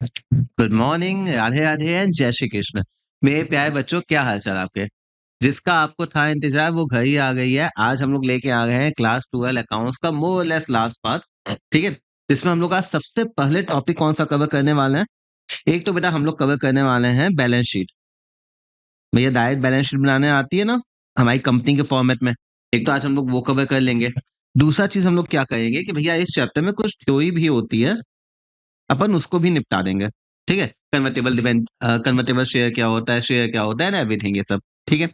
Good morning, Radhe Radhe and जय श्री कृष्ण। मेरे प्यारे बच्चों, क्या हाल चाल आपके? जिसका आपको था इंतजार वो घर ही आ गई है। आज हम लोग लेके आ गए हैं क्लास 12 अकाउंट्स का मोर लेस लास्ट पार्ट। ठीक है, इसमें हम लोग आज सबसे पहले टॉपिक कौन सा कवर करने वाले हैं? एक तो बेटा हम लोग कवर करने वाले हैं बैलेंस शीट। भैया डायरेक्ट बैलेंस शीट बनाने आती है ना हमारी कंपनी के फॉर्मेट में। एक तो आज हम लोग वो कवर कर लेंगे। दूसरा चीज हम लोग क्या करेंगे कि भैया इस चैप्टर में कुछ थ्योरी भी होती है, अपन उसको भी निपटा देंगे। ठीक है, कन्वर्टेबल डिवेंट कन्वर्टेबल शेयर क्या होता है, शेयर क्या होता है ना, एवरीथिंग ये सब। ठीक है,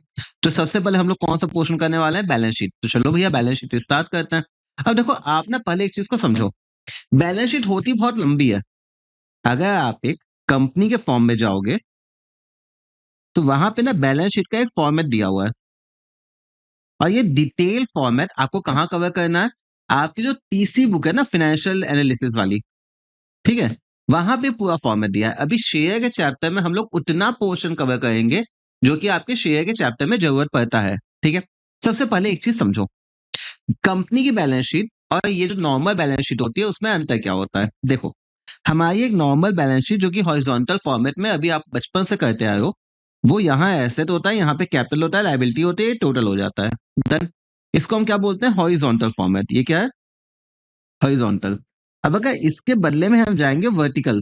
तो सबसे पहले हम लोग कौन सा पोर्शन करने वाले हैं? Balance sheet. तो चलो भैया बैलेंस शीट स्टार्ट करते हैं। अब देखो आप ना पहले एक चीज को समझो, बैलेंस शीट होती बहुत लंबी है। अगर आप एक कंपनी के फॉर्म में जाओगे तो वहां पे ना बैलेंस शीट का एक फॉर्मेट दिया हुआ है, और ये डिटेल फॉर्मेट आपको कहाँ कवर करना है? आपकी जो तीसरी बुक है ना, फाइनेंशियल एनालिसिस वाली, ठीक है, वहां पे पूरा फॉर्मेट दिया है। अभी शेयर के चैप्टर में हम लोग उतना पोर्शन कवर करेंगे जो कि आपके शेयर के चैप्टर में जरूरत पड़ता है। ठीक है, सबसे पहले एक चीज समझो, कंपनी की बैलेंस शीट और ये जो नॉर्मल बैलेंस शीट होती है उसमें अंतर क्या होता है। देखो, हमारी एक नॉर्मल बैलेंस शीट जो कि हॉरिजॉन्टल फॉर्मेट में अभी आप बचपन से करते आए हो, वो यहाँ एसेट होता है, यहाँ पे कैपिटल होता है, लायबिलिटी होती है, टोटल हो जाता है। देन इसको हम क्या बोलते हैं? Horizontal format. ये क्या है? हॉरिजॉन्टल। अब अगर इसके बदले में हम जाएंगे वर्टिकल,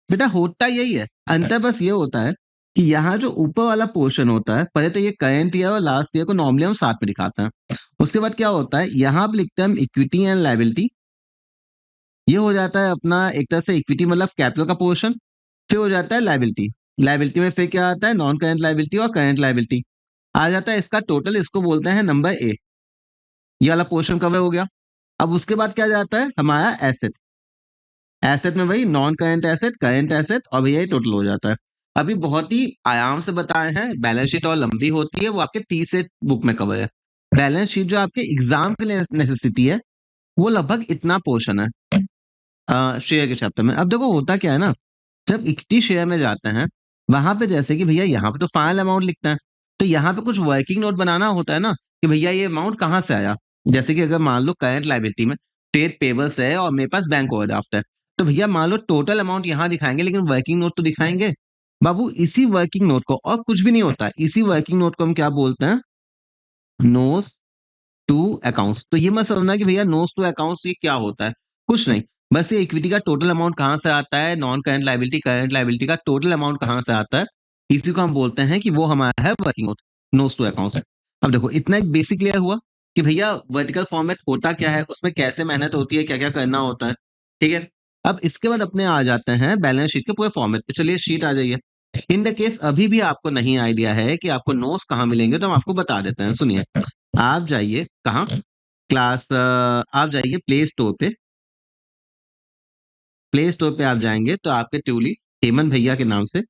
बेटा होता यही है, अंतर बस ये होता है कि यहाँ जो ऊपर वाला पोर्शन होता है, पहले तो ये करंट ईयर और लास्ट ईयर को नॉर्मली हम साथ में दिखाते हैं। उसके बाद क्या होता है, यहाँ पे लिखते हैं हम इक्विटी एंड लायबिलिटी। ये हो जाता है अपना एक तरह से इक्विटी मतलब कैपिटल का पोर्शन। फिर हो जाता है लायबिलिटी। लायबिलिटी में फिर क्या आता है? नॉन करंट लायबिलिटी और करंट लायबिलिटी। आ जाता है इसका टोटल, इसको बोलते हैं नंबर ए। ये वाला पोर्शन कवर हो गया। अब उसके बाद क्या जाता है हमारा एसेट। एसेट में भाई non current asset, current asset, और भैया ये टोटल हो जाता है। अभी बहुत ही आराम से बताए हैं, बैलेंस शीट और लंबी होती है, वो आपके 30 से बुक में कवर है। बैलेंस शीट जो आपके एग्जाम के लिए नेसेसिटी है, वो लगभग इतना पोर्शन है शेयर के चैप्टर में। अब देखो होता क्या है ना, जब इक्विटी शेयर में जाते हैं, वहां पे जैसे कि भैया यहाँ पे तो फाइनल अमाउंट लिखते हैं, तो यहाँ पे कुछ वर्किंग नोट बनाना होता है ना, कि भैया ये अमाउंट कहाँ से आया। जैसे कि अगर मान लो करंट लायबिलिटी में ट्रेड पेबल्स है और मेरे पास बैंक ओवरड्राफ्ट है, तो भैया मान लो टोटल अमाउंट यहाँ दिखाएंगे लेकिन वर्किंग नोट तो दिखाएंगे। बाबू इसी वर्किंग नोट को, और कुछ भी नहीं होता है, इसी वर्किंग नोट को हम क्या बोलते हैं? Notes to accounts. तो ये मत समझना कि भैया नोट्स टू अकाउंट्स ये क्या होता है, कुछ नहीं। बस ये इक्विटी का टोटल अमाउंट कहाँ से आता है, नॉन करंट लायबिलिटी का टोटल अमाउंट कहाँ से आता है, इसी को हम बोलते हैं कि वो हमारा है working note, notes to accounts. अब देखो इतना एक बेसिक क्लियर हुआ कि भैया वर्टिकल फॉर्मेट होता क्या है, उसमें कैसे मेहनत होती है, क्या क्या करना होता है। ठीक है, अब इसके बाद अपने आ जाते हैं बैलेंस शीट के पूरे फॉर्मेट पे। चलिए शीट आ जाइए। इन द केस अभी भी आपको नहीं आइडिया है कि आपको नोट्स कहाँ मिलेंगे, तो हम आपको बता देते हैं, सुनिए। आप जाइए कहाँ, आप जाइए प्ले स्टोर पे। प्ले स्टोर पे आप जाएंगे तो आपके ट्यूली हेमंत भैया के नाम से,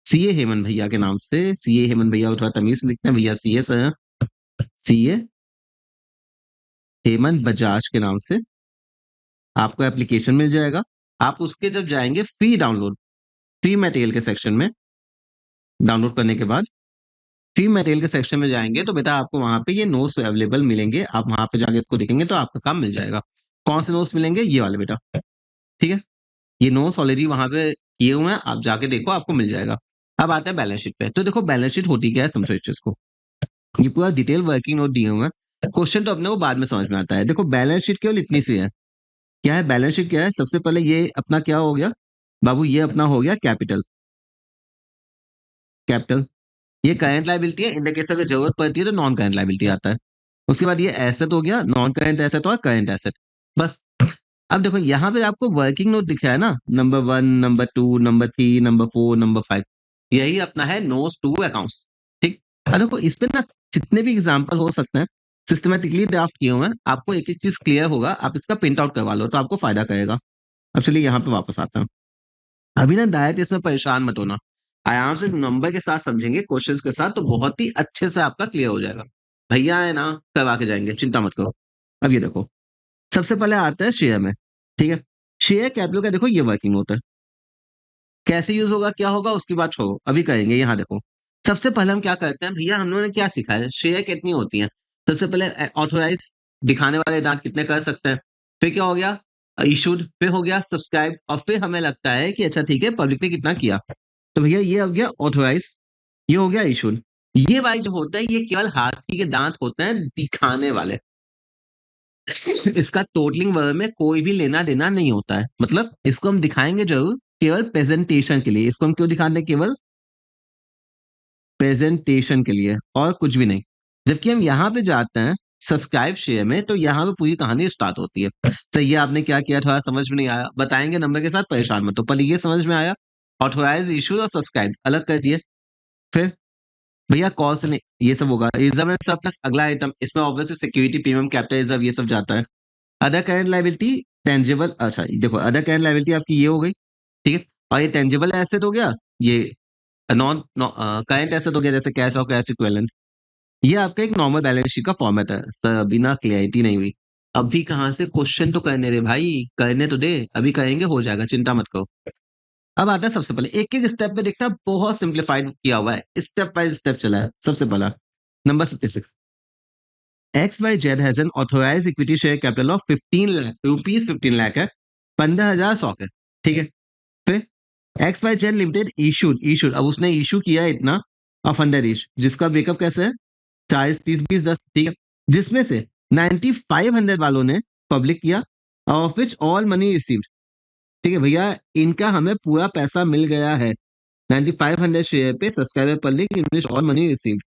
सीए हेमंत भैया के नाम से, सीए हेमंत भैया को थोड़ा तमीज से लिखते हैं भैया, सीए से सीए हेमंत बजाज के नाम से आपको एप्लीकेशन मिल जाएगा। आप उसके जब जाएंगे फ्री डाउनलोड, फ्री मटेरियल के सेक्शन में, डाउनलोड करने के बाद फ्री मटेरियल के सेक्शन में जाएंगे तो बेटा आपको वहां पे ये नोट्स अवेलेबल मिलेंगे। आप वहां पे जाके इसको देखेंगे तो आपका काम मिल जाएगा। कौन से नोट्स मिलेंगे? ये वाले बेटा। ठीक है, ये नोट्स ऑलरेडी वहां पे किए हुए हैं, आप जाके देखो आपको मिल जाएगा। अब आते हैं बैलेंस शीट पे। तो देखो बैलेंस शीट होती क्या है, समझो इस चीज को। ये पूरा डिटेल वर्किंग नोट दिए हुए हैं, क्वेश्चन तो अपने को बाद में समझ में आता है। देखो बैलेंस शीट केवल इतनी सी है। क्या है बैलेंस शीट? क्या है? सबसे पहले ये अपना क्या हो गया बाबू, ये अपना हो गया कैपिटल। कैपिटल, ये करंट लायबिलिटी है, इन केस अगर जरूरत पड़ती है तो नॉन करंट लायबिलिटी आता है। उसके बाद ये एसेट हो गया, नॉन करंट एसेट और करंट एसेट, बस। अब देखो यहाँ पे आपको वर्किंग नोट दिख रहा है ना, number 1, number 2, number 3, number 4, number 5, यही अपना है नोट्स टू अकाउंट्स। ठीक, अब देखो इस पे ना जितने भी एग्जांपल हो सकते हैं सिस्टमेटिकली ड्राफ्ट किए हुए हैं, आपको एक एक चीज क्लियर होगा, आप इसका प्रिंट आउट करवा लो तो आपको फायदा करेगा। अब चलिए यहाँ पे वापस आता हूँ। अभी ना डायरेक्ट इसमें परेशान मत होना, आराम से नंबर के साथ समझेंगे, क्वेश्चंस के साथ, तो बहुत ही अच्छे से आपका क्लियर हो जाएगा। भैया है ना, करवा के जाएंगे, चिंता मत करो। अब ये देखो, सबसे पहले आता है शेयर में। ठीक है, शेयर कैपिटल का देखो ये वर्किंग होता है, कैसे यूज होगा क्या होगा उसकी बात छोड़ो, अभी करेंगे। यहाँ देखो, सबसे पहले हम क्या करते हैं भैया, हम लोगों ने क्या सीखा है, शेयर कितनी होती है। सबसे पहले ऑथोराइज दिखाने वाले दांत कितने कर सकते हैं। फिर क्या हो गया, इशूड पे हो गया सब्सक्राइब, और फिर हमें लगता है कि अच्छा ठीक है पब्लिक ने कितना किया, तो भैया ये हो गया ऑथोराइज, ये हो गया इशूड। ये वाले जो होता है ये केवल हाथी के दांत होते हैं दिखाने वाले। इसका टोटलिंग वर्ग में कोई भी लेना देना नहीं होता है, मतलब इसको हम दिखाएंगे जरूर केवल प्रेजेंटेशन के लिए, इसको हम क्यों दिखाते हैं, केवल प्रेजेंटेशन के लिए और कुछ भी नहीं। जबकि हम यहाँ पे जाते हैं सब्सक्राइब शेयर में, तो यहाँ पे पूरी कहानी स्टार्ट होती है। सही है, आपने क्या किया थोड़ा समझ में नहीं आया, बताएंगे नंबर के साथ, परेशान मत हो, पर ये समझ में आया ऑथोराइज इशू और सब्सक्राइब अलग कर दिए। फिर भैया कॉस्ट नहीं, ये सब होगा रिजर्व एंड सरप्लस, अगला आइटम इसमें obviously security premium capital reserve ये सब जाता है। अदर करंट लायबिलिटी टेंजिबल, अच्छा देखो अदर करंट लायबिलिटी आपकी ये हो गई, ठीक है, और ये टेंजिबल एसेट हो गया, ये नॉन करंट एसेट हो गया जैसे कैश और कैश इक्विवेलेंट। ये आपका एक नॉर्मल बैलेंस शीट का फॉर्मेट है सर, अभी ना क्लियरिटी नहीं हुई। अभी कहाँ से क्वेश्चन तो करने दे भाई, करने तो दे, अभी करेंगे हो जाएगा, चिंता मत करो। अब आता है सबसे पहले एक एक स्टेप पे देखना, बहुत सिंप्लीफाइड किया हुआ है, स्टेप बाय स्टेप चला है। सबसे पहला number 56, XYZ has an authorized equity share capital of 15 lakh rupees, 15 lakh है, 15,000 स्टॉक है, ठीक है। फिर XYZ लिमिटेड इशूड इशूड, अब उसने इशू किया है इतना ऑफ अंडर इश, जिसका ब्रेकअप कैसे है 40 30 20 10, ठीक है, जिसमें से 9500 वालों ने पब्लिक किया, of which all money received, ठीक है भैया, इनका हमें पूरा पैसा मिल गया है 9500 शेयर पे, subscriber public in which all money received,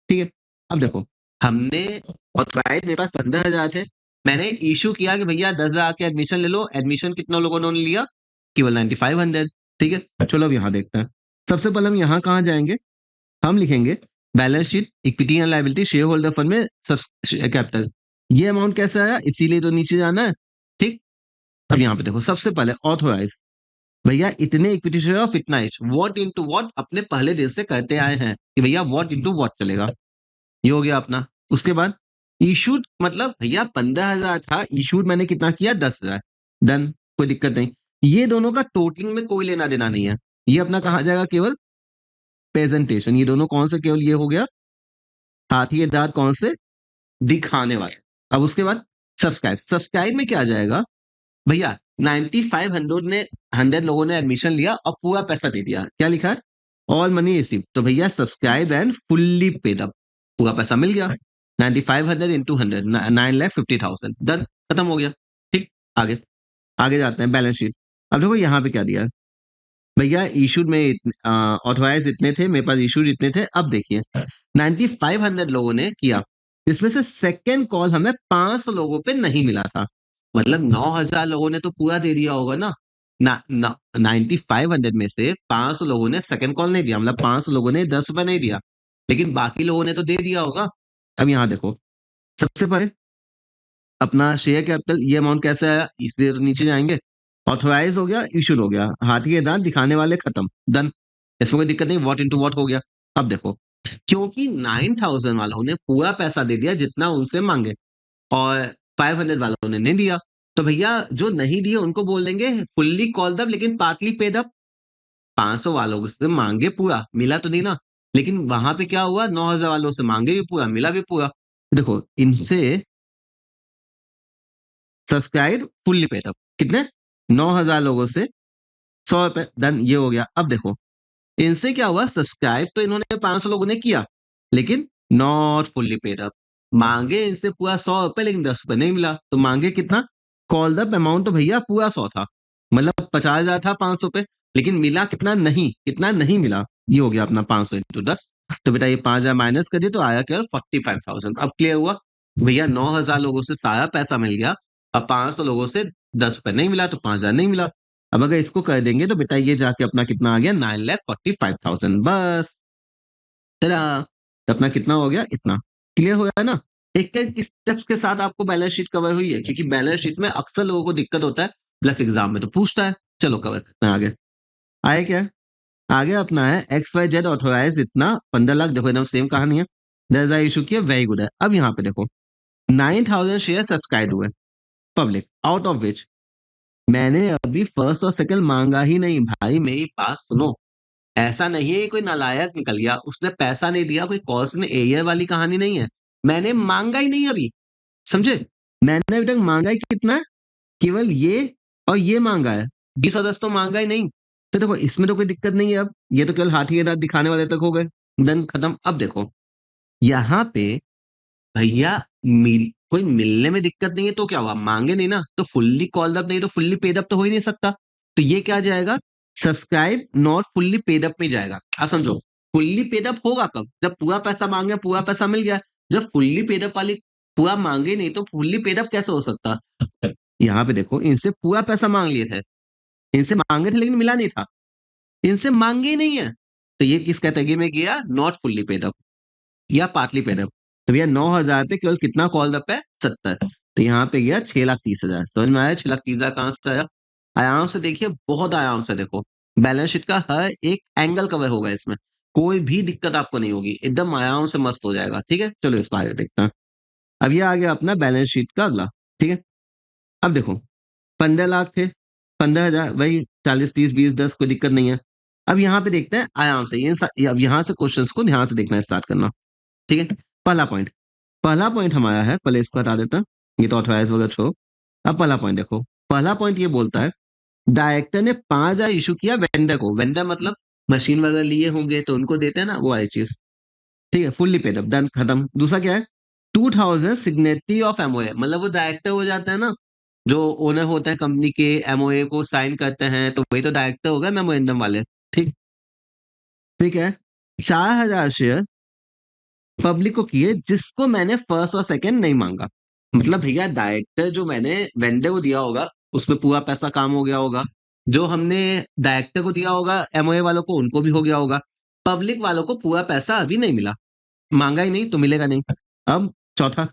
ठीक है। अब देखो हमने ऑथराइज, मेरे पास 15,000 थे, मैंने इशू किया कि भैया 10,000 के एडमिशन ले लो, एडमिशन कितना लोगों ने लिया, केवल 9500, ठीक है। चलो अब यहाँ देखते हैं, सबसे पहले हम यहाँ कहाँ जाएंगे, हम लिखेंगे balance sheet equity and liability share holder fund में कैपिटल, ये अमाउंट कैसे आया, इसीलिए तो नीचे जाना है, ठीक। अब यहाँ पे देखो सबसे पहले ऑथोराइज, भैया इतने इक्विटी शेयर ऑफ इतना एच, व्हाट इनटू व्हाट, अपने पहले दिन से करते आए हैं कि भैया व्हाट इनटू व्हाट चलेगा, ये हो गया अपना। उसके बाद इशूड, मतलब भैया 15,000 था, इशूड मैंने कितना किया 10,000, डन, कोई दिक्कत नहीं। ये दोनों का टोटलिंग में कोई लेना देना नहीं है, ये अपना कहा जाएगा केवल प्रेजेंटेशन, ये दोनों कौन से, केवल ये हो गया हाथी के दांत कौन से दिखाने वाले। अब उसके बाद सब्सक्राइब, सब्सक्राइब में क्या आ जाएगा भैया, 9500 ने 100 लोगों ने एडमिशन लिया और पूरा पैसा दे दिया, क्या लिखा है ऑल मनी रिसीव, तो भैया subscribe and fully paid up, पूरा पैसा मिल गया 9500 इंटू 100, 9,50,000, डन, खत्म हो गया, ठीक। आगे आगे जाते हैं बैलेंस शीट। अब देखो यहाँ पे क्या दिया है भैया, इशूड में ऑथोराइज इतने थे, मेरे पास इशूड इतने थे। अब देखिए 9500 लोगों ने किया, इसमें से सेकेंड कॉल हमें 500 लोगों पे नहीं मिला था, मतलब 9,000 लोगों ने तो पूरा दे दिया होगा ना, ना, ना 9500 में से 500 लोगों ने सेकंड कॉल नहीं दिया, मतलब 500 लोगों ने 10 रुपए नहीं दिया, लेकिन बाकी लोगों ने तो दे दिया होगा। अब यहाँ देखो सबसे पहले अपना शेयर कैपिटल, ये अमाउंट कैसे आया, इसलिए तो नीचे जाएंगे, ऑथोराइज हो गया, इशूड हो गया, हाथी के दांत दिखाने वाले खत्म, डन, इसमें कोई दिक्कत नहीं, वॉट इंटू वॉट हो गया। अब देखो क्योंकि 9,000 वालों ने पूरा पैसा दे दिया जितना उनसे मांगे, और 500 वालों ने नहीं दिया, तो भैया जो नहीं दिए उनको बोल देंगे फुल्ली कॉल्ड अप लेकिन पार्टली पेड अप। 500 वालों से मांगे पूरा, मिला तो नहीं ना, लेकिन वहां पे क्या हुआ, 9,000 वालों से मांगे भी पूरा, मिला भी पूरा। देखो इनसे सब्सक्राइब फुल्ली पेड अप, कितने 9,000 लोगों से 100 रुपए, डन, ये हो गया। अब देखो इनसे क्या हुआ, सब्सक्राइब तो इन्होंने 500 लोगों ने किया, लेकिन नॉट फुल्ली पेड अप, मांगे इनसे पूरा 100 रुपए, लेकिन 10 रुपए नहीं मिला, तो मांगे कितना, कॉल द अमाउंट तो भैया पूरा 100 था, मतलब 50,000 था 500 पे, लेकिन मिला कितना, नहीं, कितना नहीं मिला, ये हो गया अपना 500 इंटू 10, तो बेटा ये 5,000 माइनस कर दिए तो आया केवल 45,000। अब क्लियर हुआ भैया, 9,000 लोगों से सारा पैसा मिल गया, अब 500 लोगों से 10 रुपए नहीं मिला, तो 5,000 नहीं मिला। अब अगर इसको कर देंगे तो बेटा ये जाके अपना कितना आ गया, 9,45,000, बस तेरा, तो अपना कितना हो गया, इतना। क्लियर हो गया ना, एक एक स्टेप्स के साथ आपको बैलेंस शीट कवर हुई है, क्योंकि बैलेंस शीट में अक्सर लोगों को दिक्कत होता है, प्लस एग्जाम में तो पूछता है। चलो कवर करते हैं आगे, आए क्या, आगे अपना है XYZ ऑथोराइज इतना 15 लाख, देखो एकदम सेम कहानी है, 10,000 इशू किया, वेरी गुड है। अब यहाँ पे देखो 9,000 शेयर सब्सक्राइब हुए पब्लिक, आउट ऑफ विच मैंने अभी फर्स्ट और सेकंड मांगा ही नहीं, भाई मेरी बात सुनो, ऐसा नहीं है कोई नालायक निकल गया उसने पैसा नहीं दिया, कोई कॉस्ट ने एयर वाली कहानी नहीं है, मैंने मांगा ही नहीं अभी, समझे, मैंने अभी तक मांगा ही कितना है केवल ये और ये मांगा है, 20 और 10 तो मांगा ही नहीं। तो देखो इसमें तो कोई दिक्कत नहीं है। अब ये तो केवल हाथी के दांत दिखाने वाले तक हो गए, देन खत्म। अब देखो यहाँ पे भैया कोई मिलने में दिक्कत नहीं है तो क्या हुआ, मांगे नहीं ना, तो फुल्ली कॉल्ड अप नहीं तो फुल्ली पेड अप तो हो ही नहीं सकता। तो ये क्या जाएगा, subscribe not fully paid up में जाएगा। आप समझो फुल्ली पेड अप होगा कब, जब पूरा पैसा मांगे, पूरा पैसा मिल गया। जब फुल्ली पेड अप वाली पूरा मांगे नहीं तो फुल्ली पेड अप कैसे हो सकता। यहाँ पे देखो इनसे पूरा पैसा मांग लिए थे, इनसे मांगे थे लेकिन मिला नहीं था, इनसे मांगे ही नहीं है। तो ये किस कैटेगरी में गया, नॉट फुल्ली पेड अप या पार्टली पेड अप। तो भैया 9,000 पे केवल कितना कॉल अप है, 70। तो यहाँ पे गया 6,30,000। समझ में आया 6,30,000 कहां से आया। आराम से देखिए, बहुत आराम से देखो, बैलेंस शीट का हर एक एंगल कवर होगा इसमें, कोई भी दिक्कत आपको नहीं होगी, एकदम आराम से मस्त हो जाएगा। ठीक है, चलो इसको आगे देखते हैं। अब ये आ गया अपना बैलेंस शीट का अगला। ठीक है, अब देखो 15 लाख थे, 15,000, वही 40, 30, 20, 10, कोई दिक्कत नहीं है। अब यहाँ पे देखते हैं आराम से, अब यहाँ से क्वेश्चंस को ध्यान से देखना स्टार्ट करना। ठीक है, पहला पॉइंट हमारा है, पहले इसको हटा देता हूं, ये तो ऑथराइज वगैरह छोड़ो। अब पहला पॉइंट देखो, पहला पॉइंट ये बोलता है डायरेक्टर ने 5,000 इशू किया वेंडर को। वेंडर मतलब मशीन वगैरह लिए होंगे तो उनको देते हैं ना, वो वाली चीज। ठीक है, फुल्ली पेड अप, डन, खत्म। दूसरा क्या है, 2,000 सिग्नेटरी ऑफ एमओए, मतलब वो डायरेक्टर हो जाता है ना, जो ओनर होते हैं कंपनी के, एमओए को साइन करते हैं, तो वही तो डायरेक्टर होगा मेमोरेंडम वाले। ठीक, ठीक है। 4,000 शेयर पब्लिक को किए जिसको मैंने फर्स्ट और सेकंड नहीं मांगा। मतलब भैया डायरेक्टर जो मैंने वेंडर को दिया होगा उसमें पूरा पैसा काम हो गया होगा, जो हमने डायरेक्टर को दिया होगा एमओए वालों को उनको भी हो गया होगा, पब्लिक वालों को पूरा पैसा अभी नहीं मिला, मांगा ही नहीं तो मिलेगा नहीं। अब चौथा,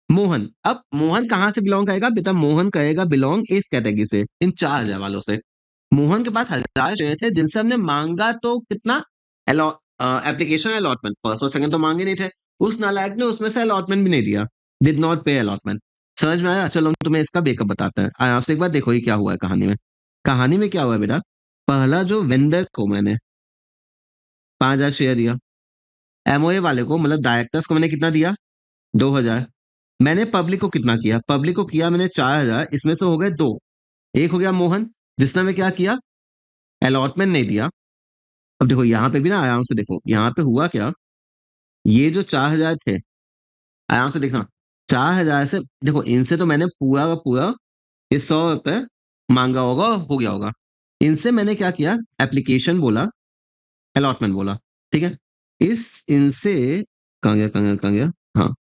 मोहन। अब मोहन कहाँ से बिलोंग करेगा बेटा, मोहन करेगा बिलोंग इस कैटेगरी से, इन 4,000 वालों से। मोहन के पास 1,000 शेयर थे जिनसे हमने मांगा तो कितना, एप्लीकेशन अलॉटमेंट, फर्स्ट और सेकंड तो मांगे नहीं थे। उस नालायक ने उसमें से अलॉटमेंट भी नहीं दिया, डिड नॉट पे अलॉटमेंट। समझ में आया, चलो हम तुम्हें इसका बेकअप बताते हैं। आपसे एक बार देखो ये क्या हुआ है कहानी में। कहानी में क्या हुआ है बेटा, पहला जो वेंडर को मैंने 5,000 शेयर दिया, एमओए वाले को मतलब डायरेक्टर्स को मैंने कितना दिया, 2,000। मैंने पब्लिक को कितना किया, पब्लिक को किया मैंने 4,000, इसमें से हो गए दो। एक हो गया मोहन जिसने हमें क्या किया, अलॉटमेंट नहीं दिया। अब देखो यहाँ पे भी ना आराम से देखो, यहाँ पे हुआ क्या, ये जो 4,000 थे, आराम से देखना, 4,000 से देखो इनसे तो मैंने पूरा का पूरा ये 100 रुपए मांगा होगा, हो गया होगा। इनसे मैंने क्या किया, एप्लीकेशन बोला, अलॉटमेंट बोला। ठीक है, इस इनसे कहाँ गया, हाँ,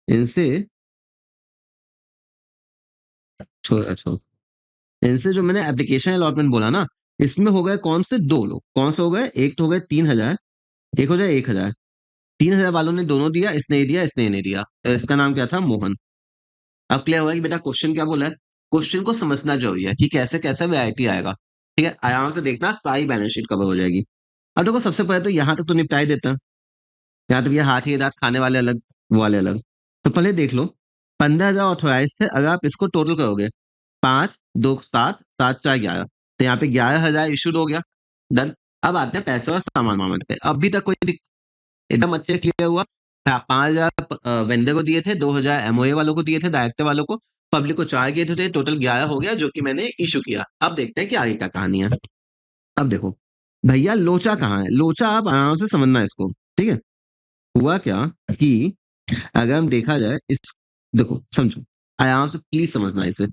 इनसे छोड़ छोड़, इनसे जो मैंने एप्लीकेशन अलॉटमेंट बोला ना, इसमें हो गए कौन से दो लोग, कौन से हो गए, एक तो हो गए 3,000, एक हो जाए 1,000। 3,000 वालों ने दोनों दिया, इसने ये दिया, इसने ये नहीं दिया, तो इसका नाम क्या था, मोहन। अब क्लियर हुआ कि बेटा क्वेश्चन क्या बोला है, क्वेश्चन को समझना जरूरी है कि कैसे कैसे वैरायटी आएगा। ठीक है, आराम से देखना, सारी बैलेंस शीट कवर हो जाएगी। अब देखो सबसे पहले तो यहाँ तक तो निपटा ही देता है, यहाँ तक ये हाथ ही दांत खाने वाले अलग, वो वाले अलग। तो पहले देख लो, 15,000 ऑथोराइज थे, अगर आप इसको टोटल करोगे, 5, 2, 7, 7, 4, 11, तो यहाँ पे 11,000 इशूड हो गया, डन। अब आते हैं पैसे और सामान मामले पे, अभी तक कोई एकदम अच्छे क्लियर हुआ। 5,000 वेंडर को दिए थे, 2,000 एमओए वालों को दिए थे, डायरेक्टर वालों को, पब्लिक को 4 किए थे, टोटल 11 हो गया जो कि मैंने इशू किया। अब देखते हैं कि आगे क्या कहानी है। अब देखो भैया लोचा कहाँ है, लोचा आप आराम से समझना इसको। ठीक है, हुआ क्या कि अगर हम देखा जाए इस, देखो समझो, आराम से प्लीज समझना इसे,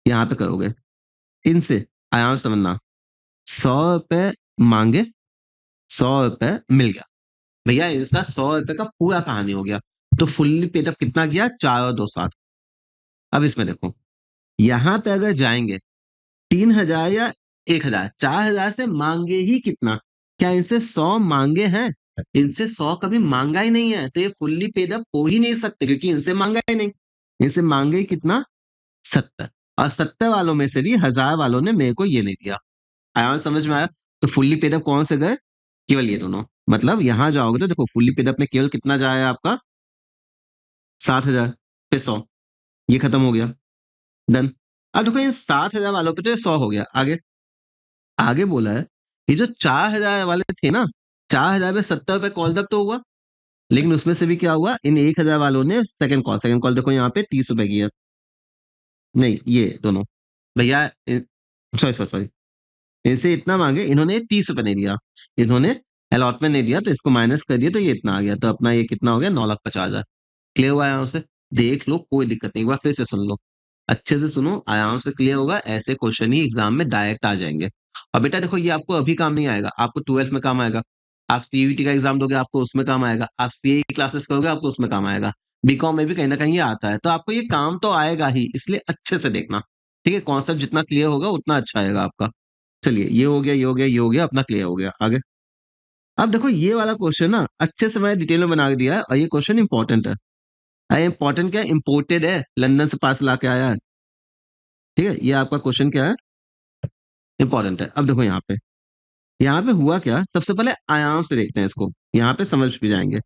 यहाँ पे करोगे इनसे, आराम से समझना, 100 रुपए मांगे, 100 रुपए मिल गया, भैया इसका 100 रुपए का पूरा कहानी हो गया। तो फुल्ली पेड कितना गया, 4 और 2 7। अब इसमें देखो, यहाँ पे अगर जाएंगे 3,000 या 1,000, 4,000 से मांगे ही कितना, क्या इनसे 100 मांगे हैं, इनसे 100 कभी मांगा ही नहीं है, तो ये फुल्ली पेड अप हो ही नहीं सकते क्योंकि इनसे मांगा ही नहीं। इनसे मांगे ही कितना, 70। और 70 वालों में से भी 1,000 वालों ने मेरे को ये नहीं दिया। आया समझ में आया। तो फुल्ली पेड अप कौन से गए, केवल ये दोनों। मतलब यहां जाओगे तो देखो फुल्ली पेड अप में केवल कितना जाएगा आपका, 7,000 पे 100, ये खत्म हो गया, डन। अब देखो इन 7,000 वालों पे तो ये 100 हो गया। आगे आगे बोला है, ये जो 4,000 वाले थे ना, 4,000 पे 70 रुपए कॉल तक तो हुआ, लेकिन उसमें से भी क्या हुआ, इन 1,000 वालों ने सेकंड कॉल, सेकंड कॉल देखो यहाँ पे 30 रुपए की है, नहीं ये दोनों, भैया सॉरी सॉरी सॉरी, इनसे इतना मांगे, इन्होंने 30 रुपए नहीं दिया, इन्होंने अलॉटमेंट नहीं दिया, तो इसको माइनस कर दिया तो ये इतना आ गया, तो अपना ये कितना हो गया, 9,50,000। क्लियर हुआ आराम से, देख लो कोई दिक्कत नहीं, एक बार फिर से सुन लो, अच्छे से सुनो, आराम से क्लियर होगा, ऐसे क्वेश्चन ही एग्जाम में डायरेक्ट आ जाएंगे। और बेटा देखो, ये आपको अभी काम नहीं आएगा, आपको 12th में काम आएगा, आप सीयूईटी का एग्जाम दोगे आपको उसमें काम आएगा, आप सीए क्लासेस करोगे आपको उसमें काम आएगा, बीकॉम में भी कहीं ना कहीं ये आता है, तो आपको ये काम तो आएगा ही, इसलिए अच्छे से देखना। ठीक है, कॉन्सेप्ट जितना क्लियर होगा उतना अच्छा आएगा आपका। चलिए, ये हो गया, ये हो गया, ये हो गया, अपना क्लियर हो गया, आगे। अब देखो, ये वाला क्वेश्चन ना अच्छे से मैं डिटेल में बना के दिया है, और ये क्वेश्चन इंपॉर्टेंट है। अरे इंपॉर्टेंट क्या, इंपोर्टेड है, लंदन से पास ला के आया है। ठीक है, ये आपका क्वेश्चन क्या है, इंपॉर्टेंट है। अब देखो यहाँ पे हुआ क्या, सबसे पहले आयाम से देखते हैं इसको, यहाँ पे समझ भी जाएंगे।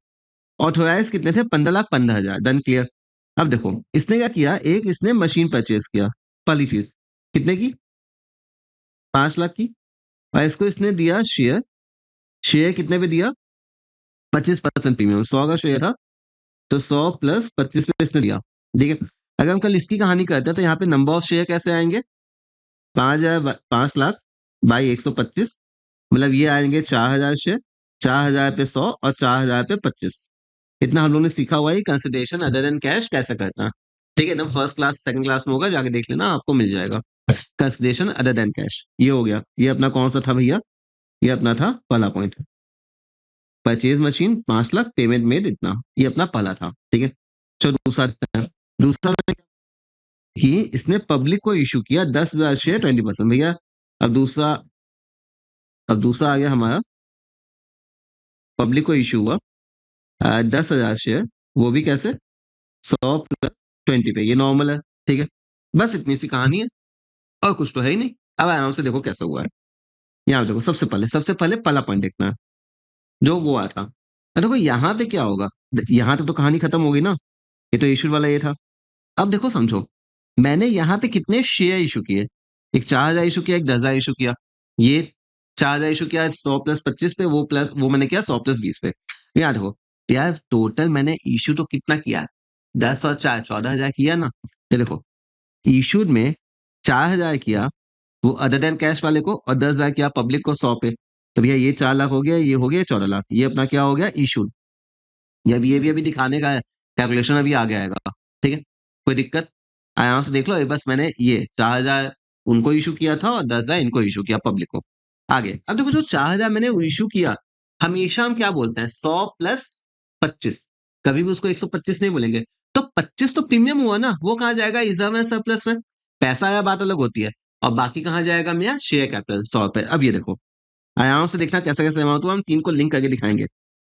ऑथोराइज कितने थे, 15,15,000, डन क्लियर। अब देखो, इसने क्या किया, एक इसने मशीन परचेज किया, पहली चीज, कितने की, 5 लाख की, और इसको इसने दिया शेयर, शेयर कितने पे दिया, 25% प्रीमियम, 100 का शेयर था, तो 100 प्लस 25 पे इसने दिया। ठीक है, अगर हम कल इसकी कहानी करते हैं तो यहाँ पे नंबर ऑफ शेयर कैसे आएंगे, 5 लाख बाई 125, मतलब ये आएंगे 4,000 शेयर, 4,000 पे 100 और 4,000 पे 25। इतना हम लोगों ने सीखा हुआ है कंसिडरेशन अदर देन कैश कैसे करना। ठीक है, एकदम फर्स्ट क्लास सेकंड क्लास में होगा, जाके देख लेना, आपको मिल जाएगा। कंसिडरेशन अदर देन कैश, ये हो गया, ये अपना कौन सा था भैया, ये अपना था पहला point, purchase machine 5 lakh, payment made इतना, ये अपना पहला था। ठीक है, चलो दूसरा देखते हैं। दूसरा कि इसने पब्लिक को इशू किया 10,000 शेयर 20% भैया। अब दूसरा, अब दूसरा आ गया हमारा, पब्लिक को इशू हुआ 10,000 शेयर, वो भी कैसे, 100 प्लस 20 पे, ये नॉर्मल है। ठीक है, बस इतनी सी कहानी है, और कुछ तो है ही नहीं। अब आराम से देखो कैसा हुआ है, यहाँ देखो, सबसे पहले पहला पॉइंट देखना है, जो वो आया था। अब देखो यहाँ पे क्या होगा, यहाँ तक तो कहानी खत्म हो गई ना, ये तो इशू वाला ये था। अब देखो समझो, मैंने यहाँ पे कितने शेयर इशू किए, एक 4,000 इशू किया, एक 10,000 इशू किया, ये 4,000 इशू किया 100 प्लस 25 पे, वो प्लस वो मैंने किया 100 प्लस 20 पे। याद हो यार, टोटल मैंने इशू तो कितना किया, 10 और 4 14,000 किया ना। ये देखो, इशूड में 4,000 किया वो अदर देन कैश वाले को, और 10,000 किया पब्लिक को 100 पे, तो भैया ये 4 लाख हो गया, ये हो गया 14 लाख, ये अपना क्या हो गया, इशूड। ये भी अभी दिखाने का है, कैलकुलेशन अभी आगे आएगा। ठीक है, कोई दिक्कत, आराम से देख लो, ये बस मैंने ये 4,000 उनको इशू किया था और 10,000 इनको इशू किया पब्लिक को। आगे, अब देखो, जो 4,000 मैंने इशू किया, हमेशा हम क्या बोलते हैं, 100 प्लस 25, कभी भी उसको 125 नहीं बोलेंगे। तो 25 तो प्रीमियम हुआ ना, वो कहाँ जाएगा, रिजर्व में, सरप्लस में, पैसा आया बात अलग होती है, और बाकी कहाँ जाएगा मेरा, शेयर कैपिटल 100 रुपए। अब ये देखो, आराम से देखना कैसे कैसे अमाउंट हुआ, हम तीन को लिंक करके दिखाएंगे।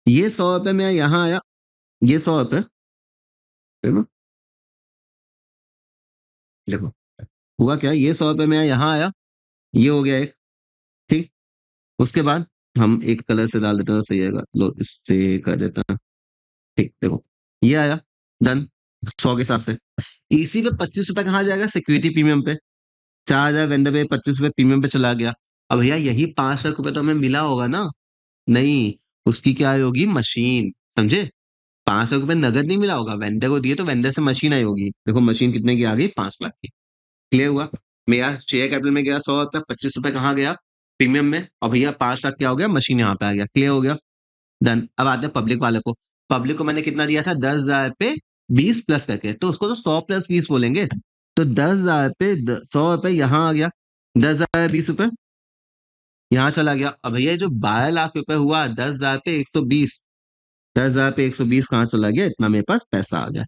ये 100 रुपए में यहाँ आया, ये 100 रुपए, देखो देखो, हुआ क्या, ये 100 रुपए में यहाँ आया, ये हो गया एक। ठीक, उसके बाद हम एक कलर से डाल देते हैं, सही आएगा, लो इससे कर देते हैं। ठीक, देखो, ये आया, डन, 100 के हिसाब से। इसी पे 25 रुपए कहाँ जाएगा, सिक्योरिटी प्रीमियम पे, 4,000 वेंडर पे, 25 रुपए प्रीमियम पे चला गया। अब भैया यही 5 लाख रुपए तो हमें मिला होगा ना, नहीं, उसकी क्या आई होगी, मशीन, समझे, 5 लाख रुपए नगद नहीं मिला होगा, वेंडर को दिए तो वेंडर से मशीन आई होगी। देखो मशीन कितने की आ गई, 5 लाख की। क्लियर हुआ, मेरा शेयर कैपिटल में गया 100 रुपए, 25 रुपए कहाँ गया, प्रीमियम में, और भैया 5 लाख क्या हो गया, मशीन यहाँ पे आ गया। क्लियर हो गया, डन। अब आते हैं पब्लिक वाले को, पब्लिक को मैंने कितना दिया था, 10,000 पे 20 प्लस करके, तो उसको तो 100 प्लस 20 बोलेंगे, तो 10,000 पे 100 रुपए यहाँ आ गया, 10,000 20 रुपए यहाँ चला गया। अब भैया ये जो 12 लाख रुपए हुआ, 10,000 पे 120, 10,000 पे 120 कहाँ चला गया, इतना मेरे पास पैसा आ गया।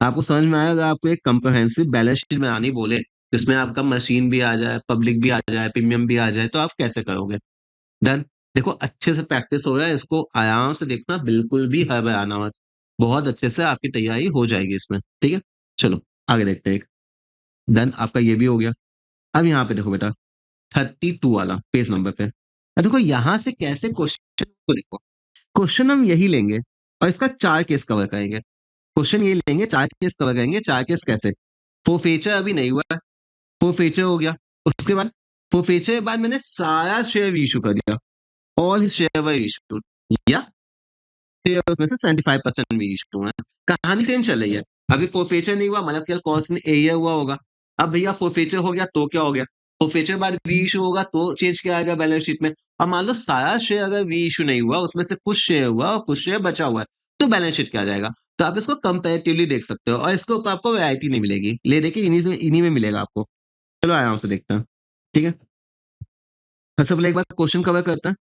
आपको समझ में आएगा, आपको एक कंप्रहेंसिव बैलेंस शीट बनानी बोले, जिसमें आपका मशीन भी आ जाए, पब्लिक भी आ जाए, प्रीमियम भी आ जाए, तो आप कैसे करोगे, डन। देखो अच्छे से प्रैक्टिस हो रहा है, इसको आराम से देखना, बिल्कुल भी हड़बड़ाना मत, बहुत अच्छे से आपकी तैयारी हो जाएगी इसमें। ठीक है, चलो आगे देखते हैं। एक डन, आपका ये भी हो गया। अब यहाँ पे देखो बेटा, 32 वाला पेज नंबर पे, अब देखो यहाँ से कैसे क्वेश्चन को देखो, क्वेश्चन हम यही लेंगे, और इसका 4 केस कवर करेंगे। क्वेश्चन ये लेंगे, 4 केस कवर करेंगे, 4 केस कैसे, फोरफेचर अभी नहीं हुआ है, फोरफेचर हो गया, उसके बाद फोरफेचर के बाद मैंने सारा शेयर इशू कर दिया, ऑल हिज शेयर वर इशूड, या शेयर उसमें से 75% भी इशू है, कहानी सेम चल रही है। अभी फोरफेचर नहीं हुआ, मतलब क्या कॉस्ट ने एरिया हुआ होगा, अब भैया फोरफीचर हो गया तो क्या हो गया, फोरफीचर के बाद री इशू होगा तो चेंज क्या आएगा बैलेंस शीट में। अब मान लो सारा शेयर अगर री इशू नहीं हुआ, उसमें से कुछ शेयर हुआ और कुछ शेयर बचा हुआ है, तो बैलेंस शीट क्या आ जाएगा। तो आप इसको कंपेरेटिवली देख सकते हो और इसके ऊपर आपको वैरायटी नहीं मिलेगी, ले देखिए इन्हीं में मिलेगा आपको। चलो आराम से देखते हैं। ठीक है, सबसे पहले एक बार क्वेश्चन कवर करते हैं।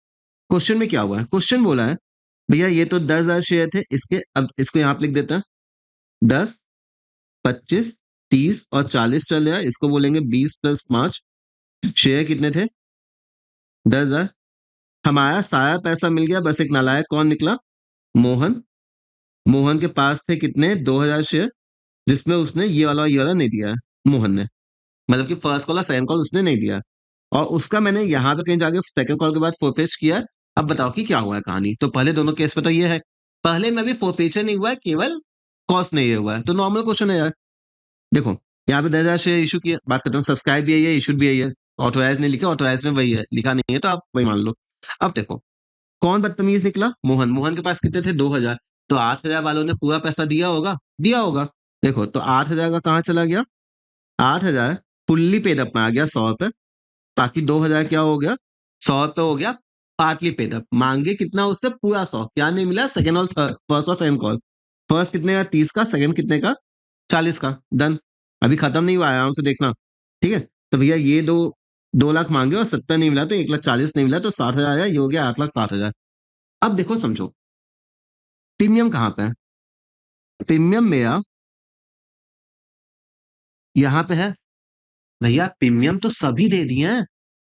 क्वेश्चन में क्या हुआ है, क्वेश्चन बोला है भैया ये तो 10,000 शेयर थे इसके, अब इसको यहाँ पे लिख देते हैं। 10, 25, 30 और 40 चल रहा है, इसको बोलेंगे 20+5। शेयर कितने थे, 10,000। हमारा सारा पैसा मिल गया, बस एक नालायक कौन निकला, मोहन। मोहन के पास थे कितने, 2,000 शेयर, जिसमें उसने ये वाला नहीं दिया है, मोहन ने। मतलब कि फर्स्ट कॉल और सेकंड कॉल उसने नहीं दिया, और उसका मैंने यहाँ पे कहीं जाके सेकंड कॉल के बाद फोरफेच किया है। अब बताओ कि क्या हुआ है कहानी। तो पहले दोनों केस पे तो ये है, पहले में भी फोरफेचर नहीं हुआ है, केवल कॉस्ट नहीं हुआ है, तो नॉर्मल क्वेश्चन है यार। देखो यहाँ पे 10,000 शेयर इशू किया, बात करता हूँ, सब्सक्राइब भी है, इशूड भी है, ऑथोराइज नहीं लिखा, ऑथोराइज में वही है, लिखा नहीं है तो आप वही मान लो। अब देखो कौन बदतमीज निकला, मोहन। मोहन के पास कितने थे, 2,000। तो 8,000 वालों ने पूरा पैसा दिया होगा, दिया होगा। देखो तो 8,000 का कहाँ चला गया, 8,000 फुल्ली पेड अप में आ गया 100 रुपए, ताकि 2,000 क्या हो गया, 100 रुपए हो गया पार्टली पेड अप। मांगे कितना उससे, पूरा 100, क्या नहीं मिला, सेकंड और थर्ड, फर्स्ट और सेकंड कॉल। फर्स्ट कितने का, 30 का, सेकंड कितने का, 40 का, डन। अभी खत्म नहीं हुआ है, आराम से देखना। ठीक है, तो भैया ये 2 लाख मांगे और 70 नहीं मिला, तो 1,40,000 नहीं मिला, तो 60,000 आया, ये हो गया 8,60,000। अब देखो समझो प्रीमियम कहाँ पे है, प्रीमियम मेरा यहाँ पे है। भैया प्रीमियम तो सभी दे दिए हैं,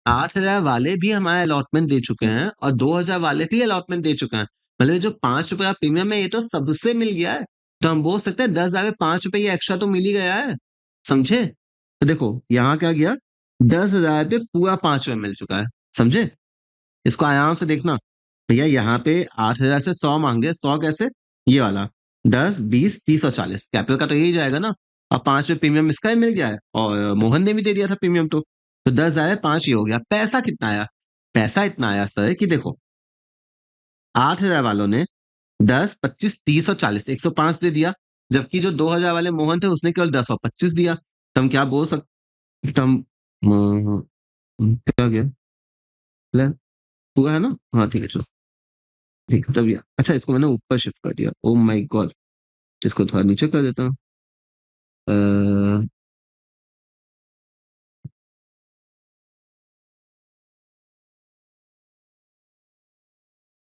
8,000 वाले भी हमारे अलॉटमेंट दे चुके हैं और 2,000 वाले भी अलॉटमेंट दे चुके हैं। मतलब ये जो 5 रुपए का प्रीमियम है ये तो सबसे मिल गया है। तो हम बोल सकते हैं 10,000 में 5 रुपए ये एक्स्ट्रा तो मिल ही गया है, समझे। तो देखो यहाँ क्या गया, 10,000 पे पूरा 5 रुपए मिल चुका है, समझे। इसको आराम से देखना। भैया यहाँ पे 8,000 से 100 मांगे, 100 कैसे, ये वाला 10, 20, 30 और 40 कैपिटल का तो यही जाएगा ना। और 5 में प्रीमियम इसका ही मिल गया है, और मोहन ने भी दे दिया था प्रीमियम, तो 10 आया, 5 ही हो गया। पैसा कितना आया, पैसा इतना आया सर कि देखो 8,000 वालों ने 10, 25, 30 और 40 105 दे दिया, जबकि जो 2,000 वाले मोहन थे उसने केवल 10 और 25 दिया। तो हम क्या बोल सकते, हम क्या गया, पूरा है ना, हाँ ठीक है चलो, ठीक है तब अच्छा इसको मैंने ऊपर शिफ्ट कर दिया, ओ माय गॉड। इसको थोड़ा नीचे कर देता हूँ। अ,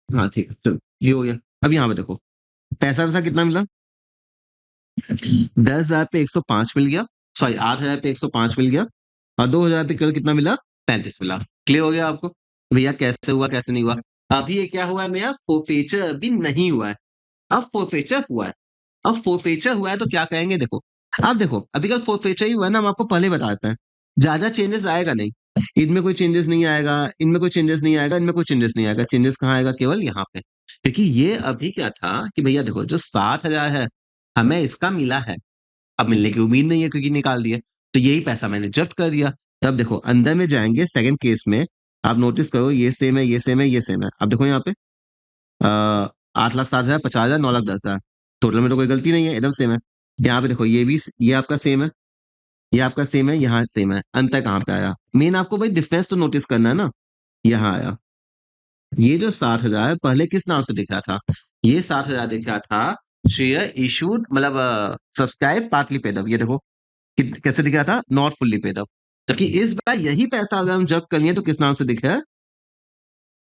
हाँ ठीक है चलो, ये हो गया। अब यहाँ पे देखो पैसा वैसा कितना मिला, 10,000 पे 105 मिल गया, सॉरी 8,000 पे 105 मिल गया, और 2,000 पे केवल कितना मिला, 35 मिला। क्लियर हो गया आपको, भैया कैसे हुआ कैसे नहीं हुआ। अभी ये क्या हुआ है मेरा, फोरफेचर अभी नहीं हुआ है, अब फोरफेचर हुआ है। अब फोरफेचर हुआ है तो क्या कहेंगे, देखो अब देखो अभी कल फोरफेचर ही हुआ है ना, हम आपको पहले बता देते हैं, ज्यादा चेंजेस आएगा नहीं, इनमें कोई चेंजेस नहीं आएगा, इनमें कोई चेंजेस नहीं आएगा, इनमें कोई चेंजेस नहीं आएगा। चेंजेस कहाँ आएगा, केवल यहाँ पे। क्योंकि ये अभी क्या था कि भैया देखो जो 60,000 है हमें इसका मिला है, अब मिलने की उम्मीद नहीं है क्योंकि निकाल दिया, तो यही पैसा मैंने जब्त कर दिया। तब देखो अंदर में जाएंगे सेकंड केस में, आप नोटिस करो ये सेम है, ये सेम है, ये सेम है। अब देखो यहाँ पे 8,60,000, 50,000, 9,10,000, टोटल में तो कोई गलती नहीं है, एकदम सेम है। यहाँ पे देखो ये भी, ये आपका सेम है, ये आपका सेम है, यहाँ सेम है, अंतर कहाँ पे आया, मेन आपको भाई डिफरेंस तो नोटिस करना है ना। यहाँ आया, ये जो 60,000 पहले किस नाम से दिखा था, ये 60,000 दिखा था शेयर इशूड, मतलब सब्सक्राइब पार्टली पेड अप, ये देखो कैसे दिखा था, नॉट फुल्ली पेड अप। जबकि इस बार यही पैसा अगर हम जब्त कर लिए तो किस नाम से दिखा है,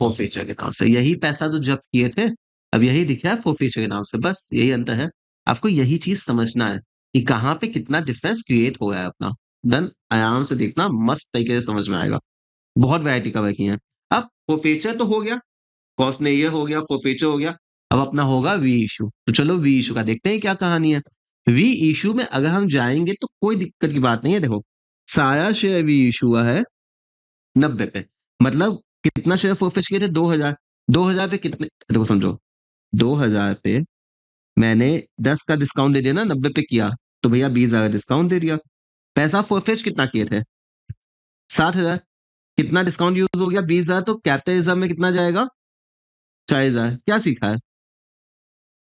फोरफीचर के नाम से। यही पैसा जो जब्त किए थे अब यही दिखा है फोरफीचर के नाम से, बस यही अंतर है। आपको यही चीज समझना है कि कहाँ पे कितना डिफरेंस क्रिएट हो रहा है अपना। देन आराम से देखना, मस्त तरीके से समझ में आएगा। बहुत वैरायटी कवर की है। अब फोरफीचर तो हो गया, कॉस्ट ने ये हो गया, फोरफीचर हो गया। अब अपना होगा वी इशू, तो चलो वी इशू का देखते हैं क्या कहानी है। वी इशू में अगर हम जाएंगे तो कोई दिक्कत की बात नहीं है। देखो सारा शेयर वी इशू हुआ है 90 पे, मतलब कितना शेयर फोरफेच किए थे, 2,000। 2,000 पे कितने, देखो समझो, 2,000 पे मैंने 10 का डिस्काउंट दे दिया ना, 90 पे किया, तो भैया 20,000 डिस्काउंट दे दिया। पैसा फोरफेच कितना किए थे, 60,000। कितना डिस्काउंट यूज हो गया, 20,000, तो कैपिटलिज्म में कितना जाएगा, 40,000। क्या सीखा है,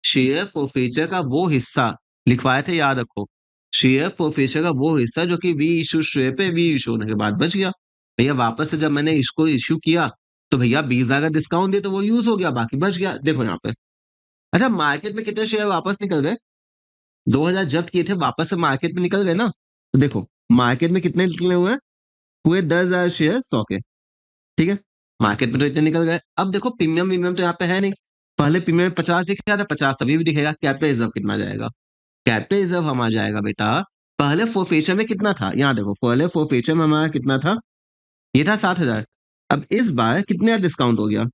शेयर फोरफेचर का वो हिस्सा लिखवाए थे, याद रखो। शेयर फॉरफिचर का वो हिस्सा जो कि वी इशू शेयर पे वी इशू होने के बाद बच गया। भैया वापस से जब मैंने इसको इश्यू किया तो भैया 20,000 का डिस्काउंट दिया तो वो यूज हो गया, बाकी बच गया। देखो यहाँ पे। अच्छा, मार्केट में कितने शेयर वापस निकल गए? 2000 जब्त किए थे, वापस से मार्केट में निकल गए ना। तो देखो मार्केट में कितने निकले हुए हैं? पूरे 10,000 शेयर 100 के। ठीक है, मार्केट में तो इतने निकल गए। अब देखो प्रीमियम प्रीमियम तो यहाँ पे है नहीं। पहले प्रीमियम 50 दिखेगा था, 50 अभी भी दिखेगा। कैपिटल रिजर्व कितना जाएगा? कैपिटल रिजर्व हमारा जाएगा बेटा, पहले फोरफेचर में कितना था, यहाँ देखो पहले फोरफेचर में हमारा कितना था, ये था 7,000। अब इस बार कितने डिस्काउंट हो गया?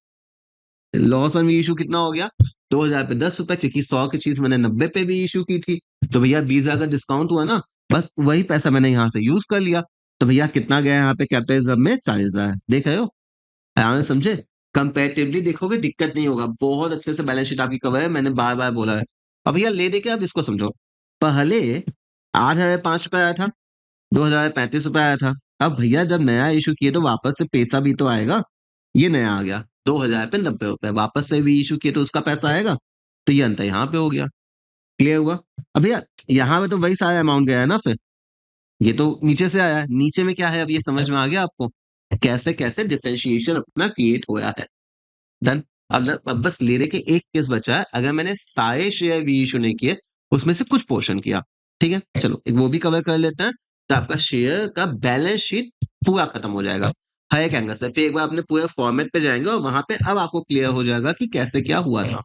लॉस ऑन वी इशू कितना हो गया? 2,000 पे 10 रुपए, क्योंकि 100 की चीज मैंने 90 पे भी इशू की थी। तो भैया 20,000 का डिस्काउंट हुआ ना, बस वही पैसा मैंने यहाँ से यूज कर लिया। तो भैया कितना गया यहाँ पे कैपिटल रिजर्व में? 40,000। देख रहे हो? ध्यान से समझे। कंपेरेटिवली देखोगे दिक्कत नहीं होगा, बहुत अच्छे से बैलेंस शीट आपकी कवर है, मैंने बार बार बोला है। अब भैया ले दे के अब इसको समझो। पहले 8,005 रुपए आया था, 2,035 रुपए आया था। अब भैया जब नया इशू किए तो वापस से पैसा भी तो आएगा। ये नया आ गया 2,000 पे 90 रुपए, वापस से भी इशू किए तो उसका पैसा आएगा। तो ये अंतर यहाँ पे हो गया। क्लियर हुआ? अब भैया यहाँ पे तो वही सारा अमाउंट गया है ना फिर। ये तो नीचे से आया है, नीचे में क्या है अब ये समझ में आ गया आपको? कैसे कैसे डिफरेंशिएशन अपना क्रिएट हुआ है। डन। अब बस लेने के एक केस बचा है, अगर मैंने सारे शेयर भी इशू नहीं किए, उसमें से कुछ पोर्शन किया। ठीक है, चलो एक वो भी कवर कर लेते हैं, तो आपका शेयर का बैलेंस शीट पूरा खत्म हो जाएगा हर एक एंगल से। फिर एक बार अपने पूरे फॉर्मेट पे जाएंगे और वहां पे अब आपको क्लियर हो जाएगा कि कैसे क्या हुआ था।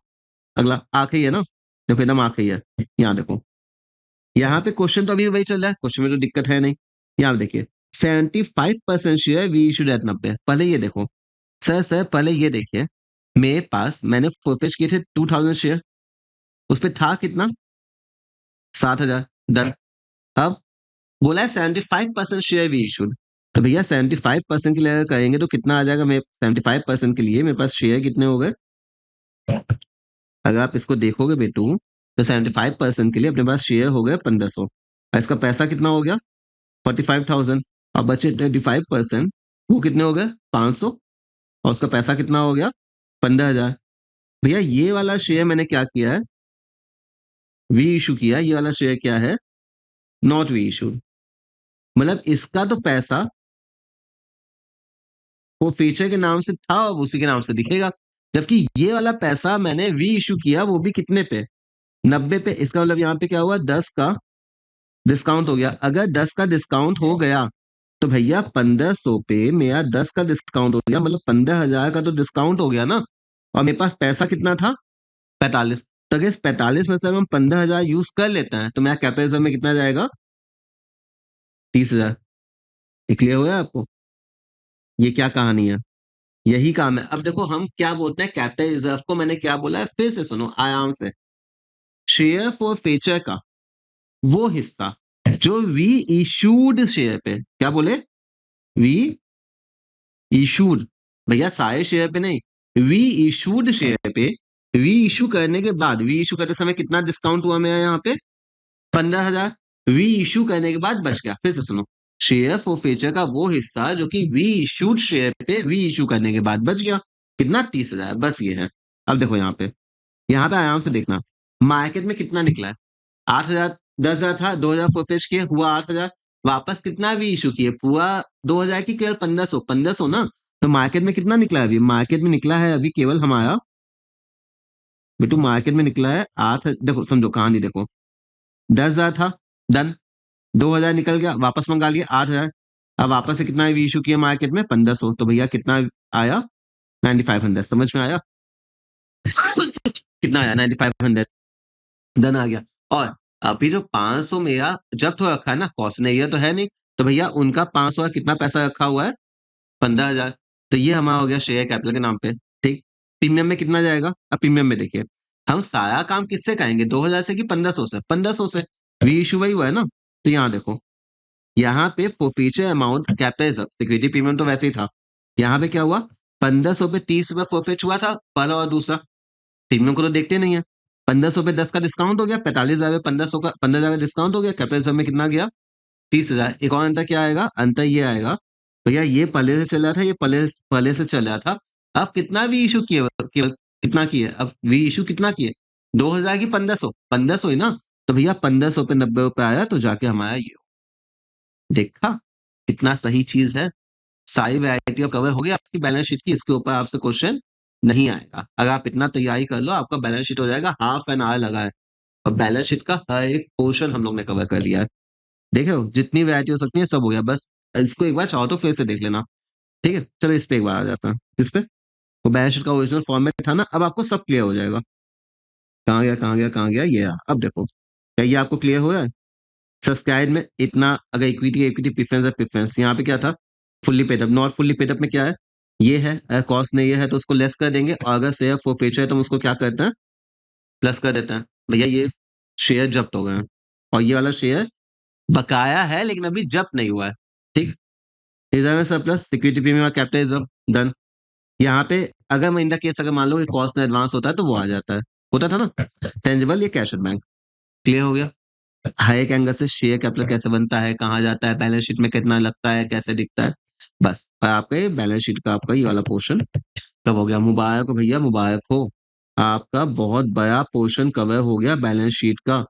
अगला आखिरी है ना, देखो एकदम आखिरी है। यहाँ देखो, यहाँ पे क्वेश्चन तो अभी वही चल रहा है, क्वेश्चन में तो दिक्कत है नहीं। यहाँ पे देखिए 75% शेयर वी इशूड एट 90। पहले ये देखो सर पहले ये देखिए, मेरे पास मैंने फोरफेच किए थे 2000 शेयर, उस पे था कितना? 7,000। डन। अब बोला है 75% शेयर वी इशूड। तो भैया 75% के लिए अगर करेंगे तो कितना आ जाएगा? मेरे 75% के लिए मेरे पास शेयर कितने हो गए? अगर आप इसको देखोगे बेटू, तो 75% के लिए अपने पास शेयर हो गए 1,500, और इसका पैसा कितना हो गया? 45,000। अब बचे 25%, वो कितने हो गए? 500, और उसका पैसा कितना हो गया? 15,000। भैया ये वाला शेयर मैंने क्या किया है? वी इशू किया। ये वाला शेयर क्या है? Not we issued. मतलब इसका तो पैसा वो फीचर के नाम से था और उसी के नाम से दिखेगा, जबकि ये वाला पैसा मैंने वी इशू किया, वो भी कितने पे? 90 पे। इसका मतलब यहाँ पे क्या हुआ? 10 का डिस्काउंट हो गया। अगर 10 का डिस्काउंट हो गया तो भैया 1,500 पे मेरा 10 का डिस्काउंट हो गया, मतलब 15,000 का तो डिस्काउंट हो गया ना। और मेरे पास पैसा कितना था? 45। तो अगर इस 45 में से हम 15,000 यूज कर लेते हैं तो मेरा कैपिटल में कितना जाएगा? 30,000। क्लियर हुआ आपको? ये क्या कहानी है? यही काम है। अब देखो हम क्या बोलते हैं कैपिटल रिजर्व को, मैंने क्या बोला है फिर से सुनो आराम से। शेयर फॉर फेचर का वो हिस्सा जो वी इशूड शेयर पे, क्या बोले? We issued. भैया सारे शेयर पे नहीं, वी इशूड शेयर पे। वी इशू करने के बाद, वी इशू करते समय कितना डिस्काउंट हुआ मेरा यहाँ पे? 15,000। वी इशू करने के बाद बच गया। फिर से सुनो, शेयर फॉरफेचर का वो हिस्सा जो कि वी इशूड शेयर पे वी इशू करने के बाद बच गया, कितना? 30,000। बस ये है। अब देखो यहाँ पे आराम से देखना, मार्केट में कितना निकला है? 8,000। 10,000 था, 2,000 फॉरफेच किए, हुआ 8,000। वापस कितना वी इशू किए? पूरा 2,000 की केवल 1,500। 1,500 ना, तो मार्केट में कितना निकला है अभी? मार्केट में निकला है अभी केवल हमारा बेटू, मार्केट में निकला है 8। देखो समझो कहानी देखो, 10,000 था, डन। 2,000 निकल गया, वापस मंगा लिया 8,000। अब वापस से कितना भी इशू किया मार्केट में? 1,500। तो भैया कितना आया? 9,500। समझ में आया? कितना आया? 9,500। डन आ गया। और अभी जो 500 मेरा जब्त हो रखा है ना, कॉस्ट नहीं है तो है नहीं, तो भैया उनका 500 का कितना पैसा रखा हुआ है? 15,000। तो ये हमारा हो गया शेयर कैपिटल के नाम पे। ठीक। प्रीमियम में कितना जाएगा? अब प्रीमियम में देखिए, हम सारा काम किससे करेंगे? 2,000 से कि 1,500 से? 1,500 से। री इशू वही हुआ है ना। तो यहाँ देखो, यहाँ पे forfeiture amount capital security premium तो वैसे ही था। यहाँ पे क्या हुआ? 1,500 पे 30 रुपए फॉरफेच हुआ था पहला और दूसरा। प्रीमियम को तो देखते नहीं है। 1,500 पे 10 का डिस्काउंट हो गया, 45,000 पे 1,500 का 15,000 का डिस्काउंट हो गया, कैपिटल में कितना गया? 30,000। एक और अंतर क्या आएगा? अंतर ये आएगा भैया, ये पहले से चल रहा था, ये पहले से चल रहा था। अब कितना भी इशू किए? केवल कितना किए? अब वी इशू कितना किए? 2,000 की 1,500? 1,500 ही ना। तो भैया 1500 पे 90 रुपए आया तो जाके हमारा ये देखा कितना सही चीज है। सारी वैरायटी ऑफ कवर हो गया आपकी बैलेंस शीट की। इसके ऊपर आपसे क्वेश्चन नहीं आएगा। अगर आप इतना तैयारी कर लो आपका बैलेंस शीट हो जाएगा। हाफ एन आवर लगा है और बैलेंस शीट का हर एक पोर्शन हम लोग ने कवर कर लिया है। देखे हो जितनी वैरायटी हो सकती है सब हो गया। बस इसको एक बार चाहो तो फिर से देख लेना। ठीक है, चलो इस पे एक बार आ जाता है। इस पे वो बैलेंस शीट का ओरिजिनल फॉर्मेट था ना, अब आपको सब क्लियर हो जाएगा। कहाँ गया कहाँ गया कहाँ गया, ये रहा। अब देखो क्या ये आपको क्लियर हो रहा है। सब्सक्राइब में इतना, अगर इक्विटी इक्विटी प्रेफरेंस है प्रेफरेंस, यहाँ पे क्या था fully paid up. Not fully paid up में क्या है, ये है। अगर कॉस्ट नहीं है तो उसको लेस कर देंगे, और अगर शेयर फॉरफीचर है तो हम उसको क्या करते हैं, प्लस कर देते हैं। भैया ये शेयर जब्त हो गए हैं और ये वाला शेयर बकाया है लेकिन अभी जब्त नहीं हुआ है। ठीक, रिजर्व सरप्लस सिक्योरिटी प्रीमियम और कैपिटल रिजर्व डन। यहाँ पे अगर मैं इन द केस अगर मान लो कि कॉस्ट में एडवांस होता है तो वो आ जाता है, होता था ना। टेंजिबल ये कैश एट बैंक, क्लियर हो गया। हर एक एंगल से शेयर कैपिटल कैसे बनता है, कहाँ जाता है, बैलेंस शीट में कितना लगता है, कैसे दिखता है। बस और आपका ये बैलेंस शीट का आपका ये वाला पोर्शन कब हो गया। मुबारक हो भैया, मुबारक हो। आपका बहुत बड़ा पोर्शन कवर हो गया बैलेंस शीट का।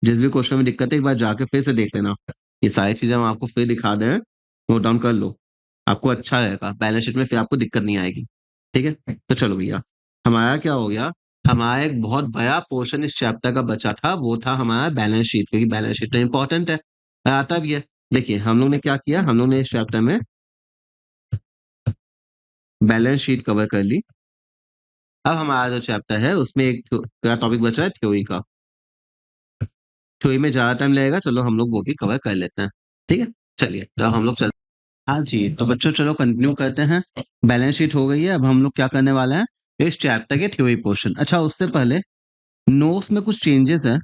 जिस भी क्वेश्चन में दिक्कत है एक बार जाके फिर से देख लेना। ये सारी चीजें हम आपको फिर दिखा दें, नोट डाउन कर लो। आपको अच्छा रहेगा बैलेंस शीट में, फिर आपको दिक्कत नहीं आएगी। ठीक है, तो चलो भैया हमारा क्या हो गया। हमारा एक बहुत बड़ा पोर्शन इस चैप्टर का बचा था, वो था हमारा बैलेंस शीट, क्योंकि बैलेंस शीट तो इंपॉर्टेंट है, आता भी है। देखिए हम लोग ने क्या किया, हम लोग ने इस चैप्टर में बैलेंस शीट कवर कर ली। अब हमारा जो चैप्टर है उसमें एक क्या टॉपिक बचा है, थ्योरी का। थ्योरी में ज्यादा टाइम लगेगा, चलो हम लोग वो भी कवर कर लेते हैं। ठीक है, चलिए तो अब हम लोग चलते हैं। हाँ जी, तो बच्चों चलो कंटिन्यू करते हैं। बैलेंस शीट हो गई है, अब हम लोग क्या करने वाले हैं, इस चैप्टर के थ्योरी पोर्शन। अच्छा उससे पहले नोट्स में कुछ चेंजेस है,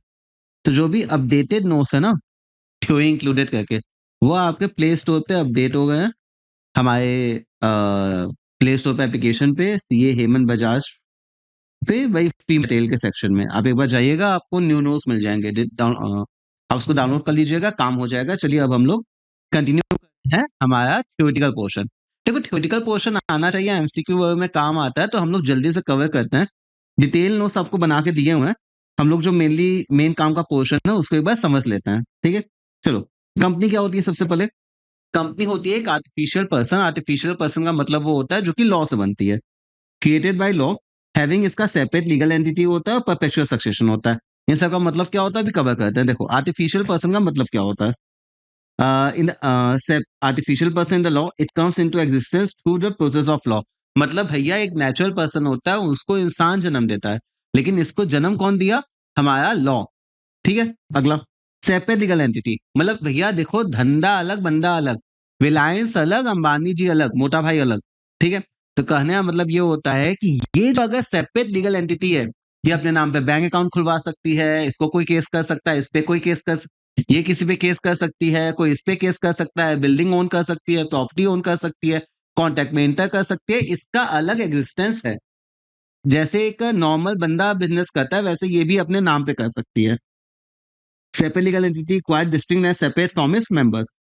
तो जो भी अपडेटेड नोट्स है ना थ्योरी इंक्लूडेड करके, वो आपके प्ले स्टोर पे अपडेट हो गए हैं। हमारे प्ले स्टोर पे एप्लीकेशन पे सीए हेमंत बजाज पे वही फ्री मटेरियल के सेक्शन में आप एक बार जाइएगा, आपको न्यू नोट्स मिल जाएंगे। आप उसको डाउनलोड कर लीजिएगा, काम हो जाएगा। चलिए अब हम लोग कंटिन्यू है हमारा थ्योरेटिकल पोर्शन। देखो थ्योरेटिकल पोर्शन आना चाहिए, एमसीक्यू में काम आता है, तो हम लोग जल्दी से कवर करते हैं। डिटेल नोट्स आपको बना के दिए हुए हैं। हम लोग जो मेन काम का पोर्शन है उसको एक बार समझ लेते हैं। ठीक है, चलो। कंपनी क्या होती है, सबसे पहले कंपनी होती है एक आर्टिफिशियल पर्सन। आर्टिफिशियल पर्सन का मतलब वो होता है जो कि लॉ से बनती है, क्रिएटेड बाय लॉ, हैविंग इसका सेपरेट लीगल एंटिटी होता है और परपेचुअल सक्सेशन होता है। इन सब का मतलब क्या होता है अभी कवर करते हैं। देखो आर्टिफिशियल पर्सन का मतलब क्या होता है। In artificial person in the law it comes into existence through the process of law. मतलब भैया एक नेचुरल पर्सन होता है, उसको इंसान जन्म देता है, लेकिन इसको जन्म कौन दिया, हमारा लॉ। ठीक है, अगला सेपरेट लीगल एंटिटी, मतलब भैया देखो धंधा अलग बंदा अलग, रिलायंस अलग अंबानी जी अलग, मोटा भाई अलग। ठीक है, तो कहने का मतलब ये होता है कि ये जो अगर सेपरेट लीगल एंटिटी है, ये अपने नाम पे बैंक अकाउंट खुलवा सकती है, इसको कोई केस कर सकता है, इस पे कोई केस कर ये किसी पे केस कर सकती है, कोई इस पे केस कर सकता है, बिल्डिंग ओन कर सकती है, प्रॉपर्टी ओन कर सकती है, कॉन्ट्रैक्ट में इंटर कर सकती है। इसका अलग एग्जिस्टेंस है। जैसे एक नॉर्मल बंदा बिजनेस करता है वैसे ये भी अपने नाम पे कर सकती है। Separate legal entity quite distinct and separate from its members.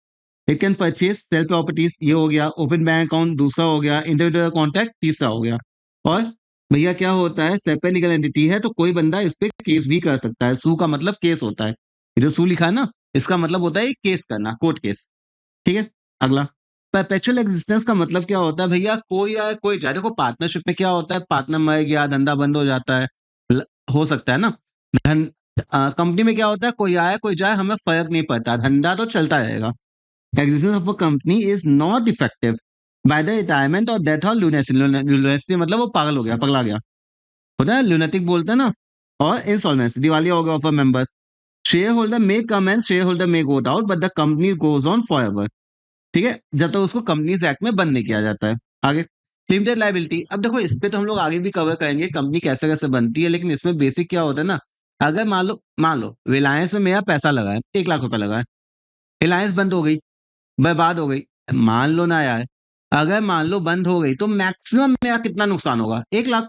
It can purchase sale properties, ये हो गया। ओपन बैंक अकाउंट दूसरा हो गया। इंडिविजुअल कॉन्टैक्ट तीसरा हो गया। और भैया क्या होता है, सेपरेट लीगल एंटिटी है तो कोई बंदा इस पे केस भी कर सकता है। सू का मतलब केस होता है, ये जो सू लिखा है ना इसका मतलब होता है केस करना, कोर्ट केस। ठीक है, अगला परपेचुअल एग्जिस्टेंस का मतलब क्या होता है भैया, कोई आए कोई जाए। देखो पार्टनरशिप में क्या होता है, पार्टनर मर गया धंधा बंद हो जाता है, हो सकता है ना। धन कंपनी में क्या होता है, कोई आए कोई जाए हमें फर्क नहीं पड़ता, धंधा तो चलता रहेगा। Existence of a company is not effective by the retirement or death or lunacy। lunacy मतलब वो पागल हो गया, पगला गया, होता है lunatic बोलते हैं ना। और insolvency, दिवालिया हो गया of members. Share holder may come and share holder may go out but the company goes on for ever. ठीक है, जब तक उसको कंपनीज एक्ट में बंद नहीं किया जाता है। आगे लिमिटेड लाइबिलिटी, अब देखो इस पे तो हम लोग आगे भी कवर करेंगे कंपनी कैसे कैसे बनती है, लेकिन इसमें बेसिक क्या होता है ना, अगर मान लो रिलायंस में मेरा पैसा लगा है, 1 लाख रुपए लगा है, रिलायंस बंद हो गई, बर्बाद हो गई, मान लो ना यार, अगर मान लो बंद हो गई तो मैक्सिमम मेरा कितना नुकसान होगा, 1 लाख।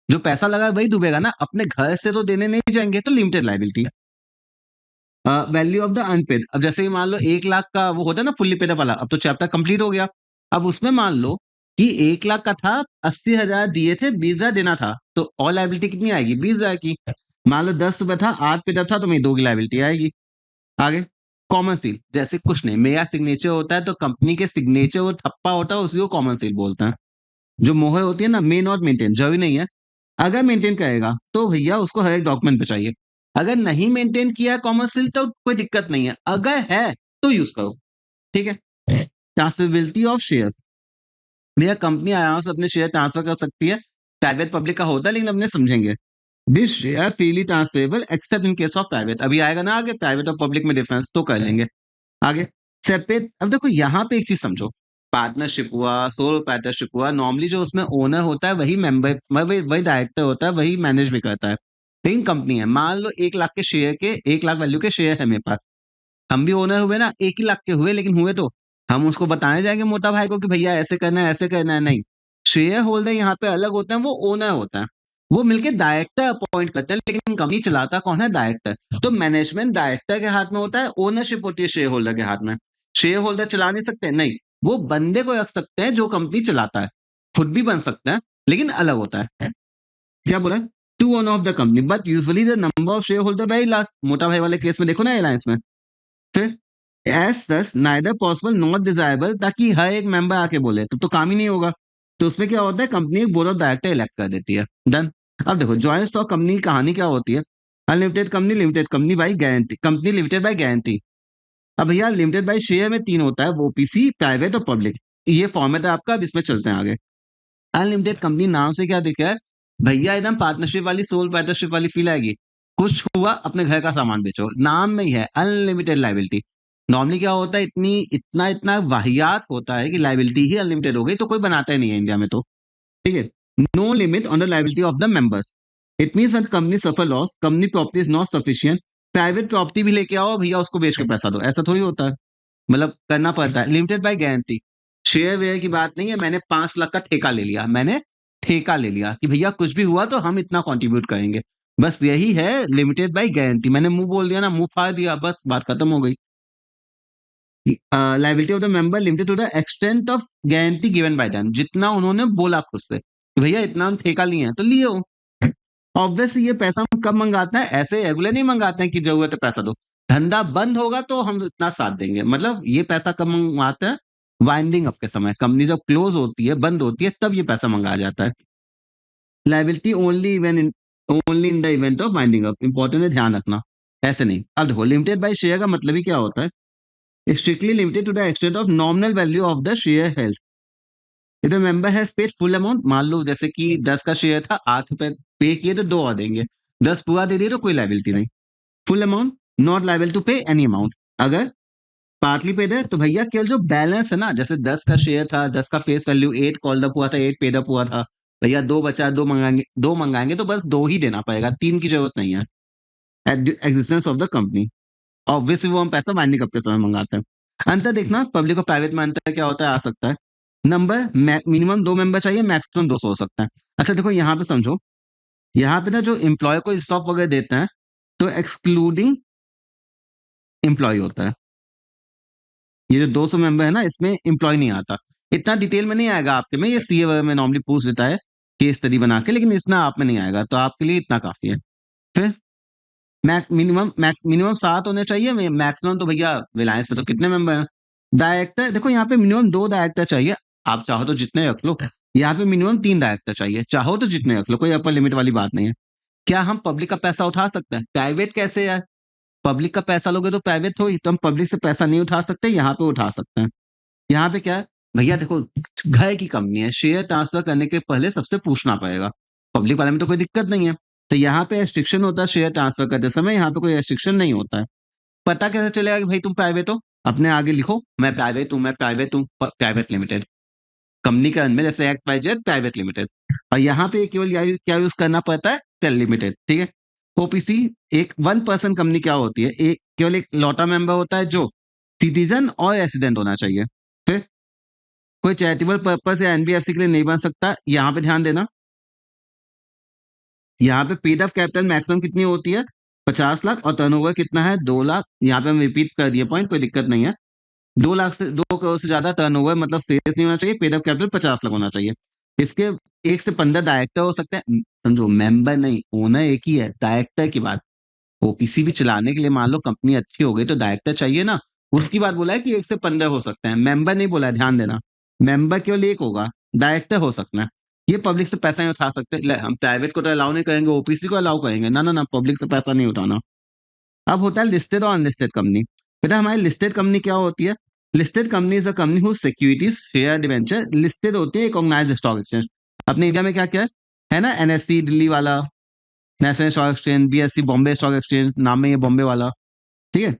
जो पैसा लगा है वही डूबेगा ना, अपने घर से तो देने नहीं जाएंगे, तो limited liability. Value of the unpaid, अब जैसे ही मान लो 1 लाख का वो होता है ना फुल्ली पेड वाला, अब तो चैप्टर कंप्लीट हो गया। अब उसमें मान लो कि 1 लाख का था, 80,000 दिए थे, 20,000 देना था, तो और लाइबिलिटी कितनी आएगी, 20,000 की। मान लो 10 रुपए था, 8 पे जब था, तो मेरी 2 की लायबिलिटी आएगी। आगे कॉमन सील, जैसे कुछ नहीं, मेरा सिग्नेचर होता है तो कंपनी के सिग्नेचर और थप्पा होता है, उसी को कॉमन सील बोलते हैं। जो मोहर होती है ना, मे नॉट मेंटेन, जरूरी नहीं है। अगर मेंटेन करेगा तो भैया उसको हर एक डॉक्यूमेंट पे चाहिए। अगर नहीं मेंटेन किया कॉमन सील तो कोई दिक्कत नहीं है, अगर है तो यूज करो। ठीक है। ट्रांसफरेबिलिटी ऑफ शेयर्स, भैया कंपनी आराम से अपने शेयर ट्रांसफर कर सकती है। प्राइवेट पब्लिक का होता है, लेकिन अपने समझेंगे। This share freely transferable accept in case of private, अभी आएगा ना आगे प्राइवेट और पब्लिक में डिफरेंस, तो कर लेंगे आगे। सेपरेट, अब देखो यहाँ पे एक चीज समझो, पार्टनरशिप हुआ, सोल पार्टनरशिप हुआ, नॉर्मली जो उसमें ओनर होता है वही मेंबर, वही डायरेक्टर होता है, वही मैनेज भी करता है। लेकिन कंपनी है, मान लो 1 लाख के शेयर के, 1 लाख वैल्यू के शेयर है मेरे पास, हम भी ओनर हुए ना, 1 ही लाख के हुए, लेकिन हुए तो हम उसको बताने जाएंगे मोटा भाई को कि भैया ऐसे करना है, ऐसे करना है, नहीं। शेयर होल्डर यहाँ पे अलग होता है, वो ओनर होता है, वो मिलके डायरेक्टर अपॉइंट करते हैं, लेकिन कंपनी चलाता कौन है? डायरेक्टर। तो मैनेजमेंट डायरेक्टर के हाथ में होता है, ओनरशिप होती है शेयर होल्डर के हाथ में। शेयर होल्डर चला नहीं सकते, नहीं, वो बंदे को रख सकते हैं जो कंपनी चलाता है, खुद भी बन सकता है, लेकिन अलग होता है। क्या बोला? To owner of the company, but usually the number of share holder very last, मोटा भाई वाले केस में देखो ना अलायंस में। फिर as such neither possible not desirable, ताकि हर एक मेंबर आके बोले तो काम ही नहीं होगा। तो उसमें क्या होता है, company board of director elect कर देती है, डन। अब देखो जॉइंट स्टॉक कंपनी की कहानी क्या होती है? Unlimited company, limited accompany by guarantee, company limited by guarantee. अब भैया लिमिटेड बाई शेयर में 3 होता है, वो ओपीसी, प्राइवेट और पब्लिक। ये फॉर्मेट है आपका, अब इसमें चलते हैं आगे। अनलिमिटेड कंपनी नाम से क्या दिखा है भैया, एकदम पार्टनरशिप वाली, सोल पार्टनरशिप वाली फील आएगी। कुछ हुआ अपने घर का सामान बेचो, नाम में ही है अनलिमिटेड लाइबिलिटी। नॉर्मली क्या होता है, इतनी इतना इतना वाहियात होता है कि लाइबिलिटी ही अनलिमिटेड हो गई, तो कोई बनाता ही नहीं है इंडिया में, तो ठीक है। No limit on the liability of the members, it means when company suffer loss, company property is not sufficient, private property भी लेके आओ भैया, उसको बेच के पैसा दो, ऐसा थोड़ी होता है। मतलब करना पड़ता है, लिमिटेड बाय गारंटी। शेयर वेयर की बात नहीं है, मैंने 5 लाख का ठेका ले लिया, मैंने ठेका ले लिया कि भैया कुछ भी हुआ तो हम इतना कंट्रीब्यूट करेंगे, बस यही है लिमिटेड बाय गारंटी। मैंने मुंह बोल दिया ना, मुंह फाड़ दिया, बस बात खत्म हो गई। Liability of the member limited to the extent of guarantee given by them, जितना उन्होंने बोला खुद से कि भैया इतना हम ठेका लिए हैं तो लिए हो। ऑब्वियसली ये पैसा हम कब मंगाते हैं, ऐसे रेगुलर नहीं मंगाते हैं कि जरूरत है पैसा दो। धंधा बंद होगा तो हम इतना साथ देंगे, मतलब ये पैसा कब मंगवाते हैं? वाइंडिंग अप के समय, कंपनी जब क्लोज होती है, बंद होती है, तब ये पैसा मंगाया जाता है। Liability only when in, only in the event of winding up, important है, ध्यान रखना। ऐसे नहीं। अब देखो लिमिटेड बाय शेयर का मतलब ही क्या होता है? Strictly limited to the extent of nominal value of the share held. If the member has paid full amount, मान लो जैसे कि 10 का शेयर था, 8 रुपए पे किए तो 2 और देंगे, 10 पूरा दे दिए तो कोई लाइबिलिटी नहीं। Full amount, not liable to pay any amount. अगर पार्टली पेड है तो भैया केवल जो बैलेंस है ना, जैसे 10 का शेयर था, 10 का फेस वैल्यू 8 कॉल्ड अप हुआ था, 8 पेड अप हुआ था, भैया 2 बचा, 2 मंगाएंगे तो बस 2 ही देना पड़ेगा, 3 की जरूरत नहीं है। At the existence of the company, obviously वो हम पैसा वाइंडिंग अप के समय मंगाते हैं। अंतर देखना, पब्लिक और प्राइवेट में अंतर क्या होता है, आ सकता है। नंबर, मिनिमम 2 मेंबर चाहिए, मैक्सिमम 200 हो सकता है। अच्छा देखो यहाँ पे समझो, यहाँ पे ना जो एम्प्लॉय को स्टॉक वगैरह देते हैं, तो एक्सक्लूडिंग एम्प्लॉय होता है। ये जो 200 मेंबर है ना, इसमें एम्प्लॉय नहीं आता। इतना डिटेल में नहीं आएगा आपके में, ये सीए वगैरह में नॉर्मली पूछ देता है केस स्टडी बना के, लेकिन इतना आप में नहीं आएगा, तो आपके लिए इतना काफी है। फिर मिनिमम 7 होने चाहिए, मैक्सिमम तो भैया रिलायंस में तो कितने मेंबर हैं? डायरेक्टर देखो यहाँ पे मिनिमम 2 डायरेक्टर चाहिए, आप चाहो तो जितने रख लो। यहाँ पे मिनिमम 3 डायरेक्टर चाहिए, चाहो तो जितने रख लो, कोई अपर लिमिट वाली बात नहीं है। क्या हम पब्लिक का पैसा उठा सकते हैं? प्राइवेट कैसे यार, पब्लिक का पैसा लोगे तो प्राइवेट हो, तो हम पब्लिक से पैसा नहीं उठा सकते, यहाँ पे उठा सकते हैं। यहाँ पे क्या है भैया, देखो घर की कंपनी है, शेयर ट्रांसफर करने के पहले सबसे पूछना पड़ेगा। पब्लिक वाले में तो कोई दिक्कत नहीं है, तो यहाँ पे रेस्ट्रिक्शन होता है शेयर ट्रांसफर करते समय, यहाँ पे कोई रेस्ट्रिक्शन नहीं होता है। पता कैसे चलेगा कि भाई तुम प्राइवेट हो? अपने आगे लिखो, मैं प्राइवेट हूँ, मैं प्राइवेट हूँ, प्राइवेट लिमिटेड, कंपनी के में जैसे X Y Z private limited. और यहाँ पे केवल क्या यूज करना पड़ता है? टेल लिमिटेड, ठीक है। ओपीसी, एक 1 पर्सन कंपनी क्या होती है, एक केवल एक लौटा मेंबर होता है जो सिटीजन और रेसिडेंट होना चाहिए। फिर कोई चैरिटेबल पर्पस या एनबीएफसी के लिए नहीं बन सकता, यहाँ पे ध्यान देना। यहाँ पे पेड अप कैपिटल मैक्सिमम कितनी होती है? 50 लाख, और टर्नओवर कितना है? 2 लाख। यहाँ पे हम रिपीट कर दिए पॉइंट, कोई दिक्कत नहीं है। 2 लाख से 2 करोड़ से ज्यादा टर्नओवर मतलब सेल्स नहीं होना चाहिए, पेड अप कैपिटल 50 लाख होना चाहिए। इसके 1 से 15 डायरेक्टर हो सकते हैं। समझो, मेंबर नहीं, ओनर एक ही है। डायरेक्टर की बात, ओपीसी भी चलाने के लिए मान लो कंपनी अच्छी हो गई तो डायरेक्टर चाहिए ना, उसकी बात बोला है कि 1 से 15 हो सकते हैं, मेंबर नहीं बोला है, ध्यान देना। मेंबर केवल 1 होगा, डायरेक्टर हो सकता है। ये पब्लिक से पैसा नहीं उठा सकते। हम प्राइवेट को तो अलाउ नहीं करेंगे, ओपीसी को अलाउ करेंगे ना, ना, ना, पब्लिक से पैसा नहीं उठाना। अब होता है लिस्टेड और अनलिस्टेड कंपनी। बेटा हमारी लिस्टेड कंपनी क्या होती है? Listed company is a company whose securities, share, debenture listed होती है रिकॉग्नाइज्ड स्टॉक एक्सचेंज। अपने इंडिया में क्या क्या है ना, एनएससी दिल्ली वाला, national stock exchange, BSc Bombay stock exchange, नाम में ये बॉम्बे वाला, ठीक है,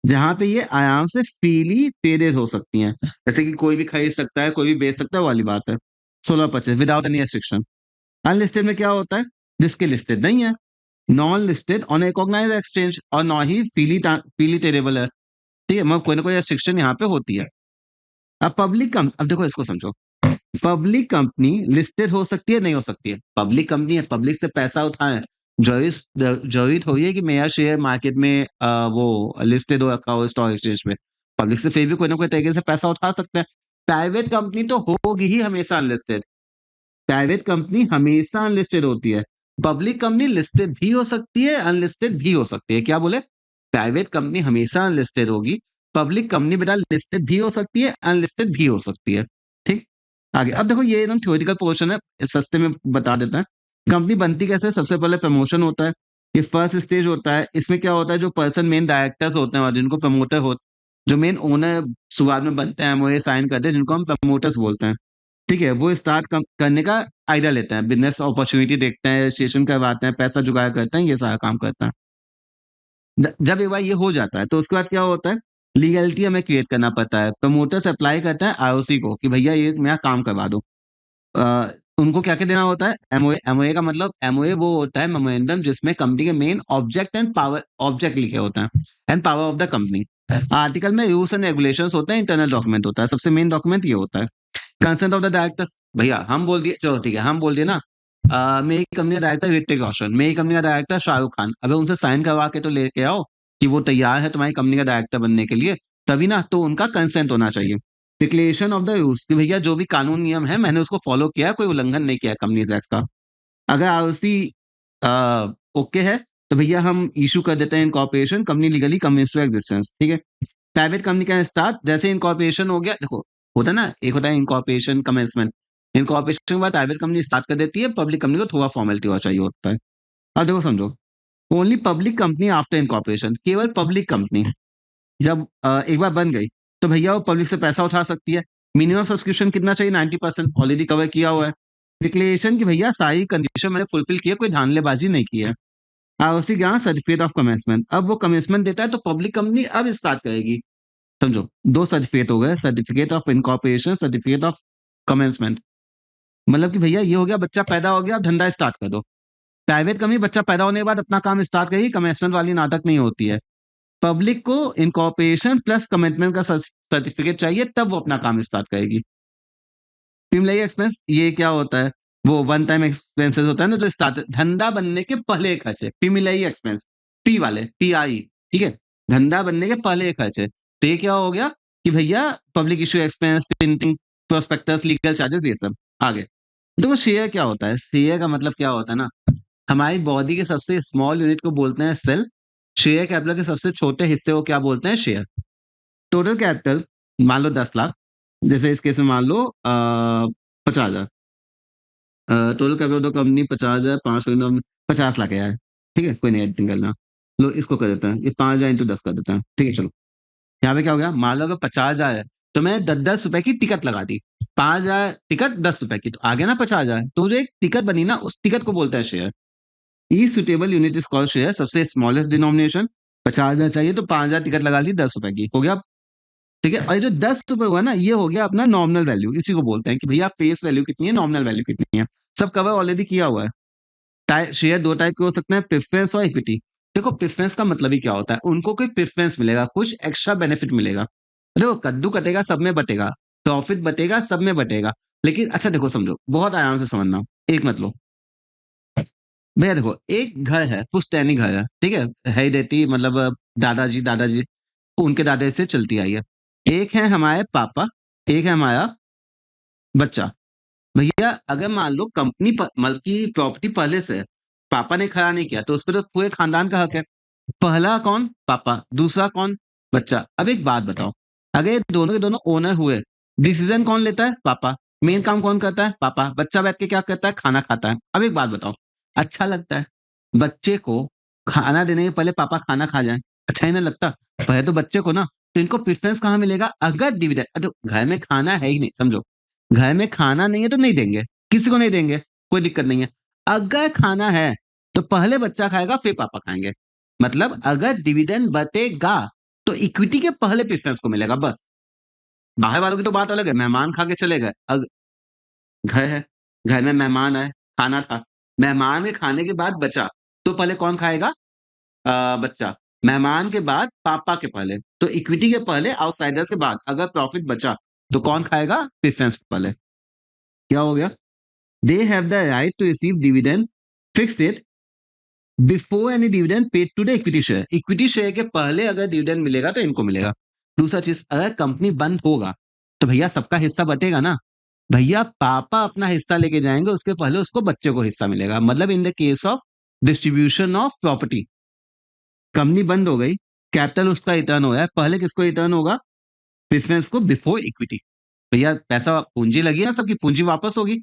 जहां पे ये आराम से फ्रीली ट्रेडेड हो सकती हैं, जैसे कि कोई भी खरीद सकता है, कोई भी बेच सकता है, वो वाली बात है। 16 25 विदाउट एनी रेस्ट्रिक्शन। अनलिस्टेड में क्या होता है? जिसके लिस्टेड नहीं है, non listed on recognised exchange, और ना ही फ्रीली ट्रेडेबल है, ठीक है, मतलब कोई ना कोई रेस्ट्रिक्शन यहाँ पे होती है। अब देखो इसको समझो, पब्लिक कंपनी लिस्टेड हो सकती है, नहीं हो सकती है? पब्लिक कंपनी है, पब्लिक से पैसा उठाए, जरूरी थोड़ी है कि मेरा शेयर मार्केट में वो लिस्टेड हो रखा हो स्टॉक एक्सचेंज में। पब्लिक से फिर भी कोई ना कोई तरीके से पैसा उठा सकते हैं। प्राइवेट कंपनी तो होगी ही हमेशा अनलिस्टेड, प्राइवेट कंपनी हमेशा अनलिस्टेड होती है। पब्लिक कंपनी लिस्टेड भी हो सकती है, अनलिस्टेड भी हो सकती है। क्या बोले? प्राइवेट कंपनी हमेशा अनलिस्टेड होगी, पब्लिक कंपनी बेटा लिस्टेड भी हो सकती है, अनलिस्टेड भी हो सकती है। ठीक, आगे अब देखो, ये एकदम थ्योरेटिकल पोर्शन है, इस सस्ते में बता देता है। कंपनी बनती कैसे? सबसे पहले प्रमोशन होता है, ये फर्स्ट स्टेज होता है। इसमें क्या होता है, जो पर्सन मेन डायरेक्टर्स होते हैं और जिनको प्रमोटर हो, जो मेन ओनर शुरुआत में बनते हैं, वो ये साइन करते हैं, जिनको हम प्रमोटर्स बोलते हैं। ठीक है, वो स्टार्ट करने का आइडिया लेते हैं, बिजनेस अपॉर्चुनिटी देखते हैं, रजिस्ट्रेशन करवाते हैं, पैसा जुगाड़ करते हैं, ये सारा काम करते हैं। जब एक बार ये हो जाता है तो उसके बाद क्या होता है, लीगलिटी हमें क्रिएट करना पड़ता है। प्रमोटर्स अप्लाई करते हैं आईओसी को कि भैया ये मेरा काम करवा दो। अ, उनको क्या क्या देना होता है? एमओए। एमओए का मतलब, एमओए वो होता है मेमोरेंडम जिसमें कंपनी के main object and power, object लिखे होते हैं, and power of the company. Article में रूल्स एंड रेगुलेशंस होते हैं, इंटरनल डॉक्यूमेंट होता है, सबसे मेन डॉक्यूमेंट ये होता है। कंसेंट ऑफ द डायरेक्टर्स, भैया हम बोल दिए, चलो ठीक है, हम बोल दिए ना, मेरी कंपनी का डायरेक्टर ऋतिक रोशन, मेरी कंपनी का डायरेक्टर शाहरुख खान, अबे उनसे साइन करवा के तो लेके आओ कि वो तैयार है तुम्हारी कंपनी का डायरेक्टर बनने के लिए, तभी ना, तो उनका कंसेंट होना चाहिए। डिक्लेरेशन ऑफ द रूल्स, कि भैया जो भी कानून नियम है मैंने उसको फॉलो किया है, कोई उल्लंघन नहीं किया कंपनीज एक्ट का। अगर आरओसी ओके है तो भैया हम इशू कर देते हैं incorporation, company legally comes to existence, ठीक है। प्राइवेट कंपनी का स्टार्ट, जैसे इनकॉर्पोरेशन हो गया, देखो होता है ना, एक होता है इनकॉर्पोरेशन कमेंसमेंट, इनकॉर्पोरेशन के बाद प्राइवेट कंपनी स्टार्ट कर देती है, पब्लिक कंपनी को थोड़ा फॉर्मेलिटी और चाहिए होता है। अब देखो समझो, only public company after incorporation, केवल पब्लिक कंपनी जब एक बार बन गई तो भैया वो पब्लिक से पैसा उठा सकती है। मिनिमम सब्सक्रिप्शन कितना चाहिए? 90% ऑलरेडी कवर किया हुआ है। डिक्लेरेशन की भैया सारी कंडीशन मैंने फुलफिल की है, कोई धांधलेबाजी नहीं की है। आरओसी क्या? सर्टिफिकेट ऑफ कमेंसमेंट, अब वो कमेंसमेंट देता है तो पब्लिक कंपनी अब स्टार्ट करेगी। समझो, 2 सर्टिफिकेट हो गए, certificate of incorporation, certificate of commencement. मतलब कि भैया ये हो गया, बच्चा पैदा हो गया, अब धंधा स्टार्ट कर दो। प्राइवेट कंपनी बच्चा पैदा होने के बाद अपना काम स्टार्ट करेगी, कमेंसमेंट वाली नाटक नहीं होती है। पब्लिक को इनकॉर्पोरेशन प्लस कमिटमेंट का सर्टिफिकेट चाहिए, तब वो अपना काम स्टार्ट करेगी। पिमलई एक्सपेंस, ये क्या होता है? वो वन टाइम एक्सपेंसेस होता है ना, जो स्टार्ट धंधा बनने के पहले खर्चे, पिमलई एक्सपेंस, पी वाले, पीआई, ठीक है, धंधा बनने के पहले खर्चे। तो ये क्या हो गया कि भैया public issue expense, printing, prospectus, legal charges, ये सब। आगे देखो, शेयर क्या होता है? शेयर का मतलब क्या होता है ना, हमारी बॉडी के सबसे स्मॉल यूनिट को बोलते हैं सेल। शेयर कैपिटल के सबसे छोटे हिस्से को क्या बोलते हैं? शेयर। टोटल कैपिटल मान लो 10 लाख, जैसे इस केस में मान लो 50,000। Total capital of the company 50,000, 50 lakh है यार, ठीक है, कोई नहीं, एडिटिंग करना। लो इसको कर देते हैं, ये 5,000 इंटू 10 कर देते हैं, ठीक है। चलो यहाँ पे क्या हो गया, मान लो अगर 50,000 है तो मैं 10-10 रुपए की टिकट लगा दी, 5,000 टिकट 10 रुपए की, तो आ गया ना 50,000। तो जो एक टिकट बनी ना, उस टिकट को बोलता है share. E suitable unit is called share, सबसे स्मॉलेस्ट डिनोमिनेशन। 50,000 चाहिए तो 5,000 टिकट लगा ली 10 रुपए की, हो गया, ठीक है। और जो 10 रुपए हुआ ना, ये हो गया अपना नॉमिनल वैल्यू, इसी को बोलते हैं कि भैया फेस वैल्यू कितनी है, नॉमिनल वैल्यू कितनी है। सब कवर ऑलरेडी किया हुआ है। शेयर 2 टाइप के हो सकते हैं, प्रेफरेंस और इक्विटी। देखो प्रेफरेंस का मतलब ही क्या होता है, उनको कोई प्रेफरेंस मिलेगा, कुछ एक्स्ट्रा बेनिफिट मिलेगा। देखो कद्दू कटेगा सब में बटेगा, प्रॉफिट बटेगा सब में बटेगा। लेकिन अच्छा देखो समझो, बहुत आराम से समझना, एक मत लो भैया। देखो एक घर है, पुश्तैनी घर है, ठीक है ही देती, मतलब दादाजी दादाजी उनके दादा से चलती आई है। एक है हमारे पापा, एक है हमारा बच्चा, भैया अगर मान लो कंपनी मतलब की प्रॉपर्टी पहले से है, पापा ने खड़ा नहीं किया तो उस पर तो पूरे खानदान का हक है। पहला कौन? पापा। दूसरा कौन? बच्चा। अब एक बात बताओ, अगर ये दोनों के दोनों ओनर हुए, डिसीजन कौन लेता है? पापा। मेन काम कौन करता है? पापा। बच्चा बैठ के क्या करता है? खाना खाता है। अब एक बात बताओ, अच्छा लगता है बच्चे को खाना देने के पहले पापा खाना खा जाए? अच्छा ही नहीं लगता? पहले तो बच्चे को ना, तो इनको प्रेफरेंस कहाँ मिलेगा? अगर डिविडेंड, तो घर में खाना है ही नहीं, समझो, घर में खाना नहीं है तो नहीं देंगे, किसी को नहीं देंगे, कोई दिक्कत नहीं है। अगर खाना है तो पहले बच्चा खाएगा फिर पापा खाएंगे। मतलब अगर डिविडेंड बटेगा तो इक्विटी के पहले प्रेफरेंस को मिलेगा बस। बाहर वालों की तो बात अलग है, मेहमान खा के चले गए, घर है, घर में मेहमान आए, खाना था, मेहमान के खाने के बाद बचा, तो पहले कौन खाएगा? बच्चा। मेहमान के बाद पापा के पहले, तो इक्विटी के पहले आउटसाइडर्स के बाद अगर प्रॉफिट बचा तो कौन खाएगा? प्रेफरेंस पहले। क्या हो गया? They have the right to receive dividend, fix it before any dividend paid to the equity share. Equity share के पहले अगर डिविडेंड मिलेगा तो इनको मिलेगा। दूसरा चीज, अगर कंपनी बंद होगा तो भैया सबका हिस्सा बटेगा ना। भैया पापा अपना हिस्सा लेके जाएंगे, उसके पहले उसको बच्चे को हिस्सा मिलेगा। मतलब in the case of distribution of property, company बंद हो गई, कैपिटल उसका रिटर्न हो रहा है, पहले किसको रिटर्न होगा? प्रेफरेंस को बिफोर इक्विटी। भैया पैसा पूंजी लगी है, सबकी पूंजी वापस होगी,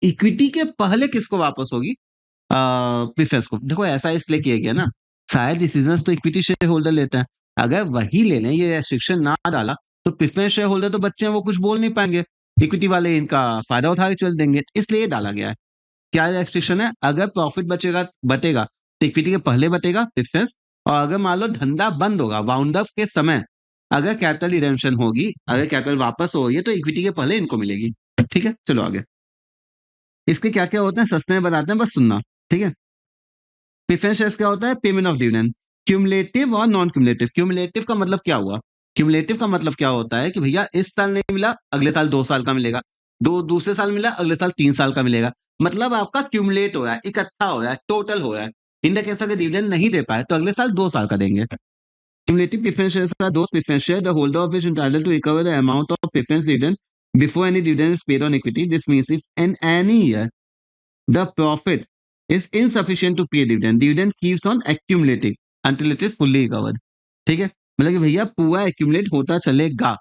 इक्विटी के पहले किसको वापस होगी? प्रेफरेंस को। देखो ऐसा इसलिए किया गया ना, सारे डिसीजंस तो इक्विटी शेयर होल्डर लेते हैं, अगर वही ले लें, ये रेस्ट्रिक्शन ना डाला, तो प्रेफरेंस शेयर होल्डर तो बच्चे हैं, वो कुछ बोल नहीं पाएंगे, इक्विटी वाले इनका फायदा उठा के चल देंगे, इसलिए ये डाला गया है। क्या रेस्ट्रिक्शन है? अगर प्रॉफिट बटेगा तो इक्विटी के पहले बटेगा प्रेफरेंस, और अगर मान लो धंधा बंद होगा, वाउंड अप के समय अगर कैपिटल रिडेम्पशन होगी, अगर कैपिटल वापस होगी, तो इक्विटी के पहले इनको मिलेगी। ठीक है, चलो आगे। इसके क्या क्या होते हैं सस्ते में बताते हैं, बस सुनना। ठीक है, प्रेफरेंस शेयर्स क्या होता है? पेमेंट ऑफ डिविडेंड, क्यूमुलेटिव और नॉन क्यूमुलेटिव। क्यूमुलेटिव का मतलब क्या हुआ? क्यूमुलेटिव का मतलब क्या होता है कि भैया इस साल नहीं मिला, अगले साल 2 साल का मिलेगा, दूसरे साल मिला, अगले साल 3 साल का मिलेगा। मतलब आपका क्यूमुलेट हो रहा है, इकट्ठा हो रहा है, टोटल हो रहा है। इन केस अगर डिविडेंड नहीं दे पाए तो अगले साल 2 साल का देंगे। Cumulative preference shares are those preference shares the holder of which is entitled to recover the amount of preference dividend before any dividend is paid on equity. This means if in any year the profit is insufficient to pay dividend, dividend keeps on accumulating until it is fully recovered. ठीक है, मतलब कि भैया पूरा accumulate होता चलेगा,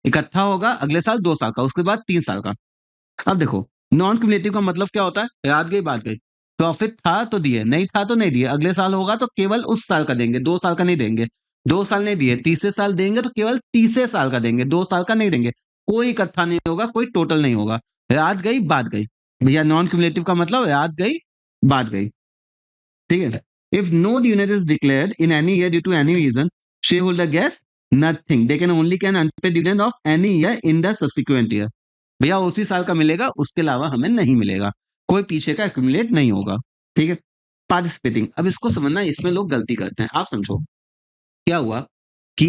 इकट्ठा होगा, अगले साल 2 साल का, उसके बाद 3 साल का। अब देखो, नॉन क्यूमुलेटिव का मतलब क्या होता है? याद गई बात गई, प्रॉफिट था तो दिए, नहीं था तो नहीं दिए, अगले साल होगा तो केवल उस साल का देंगे, 2 साल का नहीं देंगे। 2 साल नहीं दिए, तीसरे साल देंगे तो केवल तीसरे साल का देंगे, 2 साल का नहीं देंगे। कोई इकट्ठा नहीं होगा, कोई टोटल नहीं होगा। याद गई बात गई। भैया नॉन क्यूमुलेटिव का मतलब याद गई बात गई। ठीक है, if no dividend is declared in any year due to any reason, share holder gets nothing, they can only can unpaid dividend of any year in the subsequent year. भैया उसी साल का मिलेगा, उसके अलावा हमें नहीं मिलेगा, कोई पीछे का एक्यूमुलेट नहीं होगा। ठीक है, पार्टिसिपेटिंग, अब इसको समझना, इसमें लोग गलती करते हैं, आप समझो। क्या हुआ कि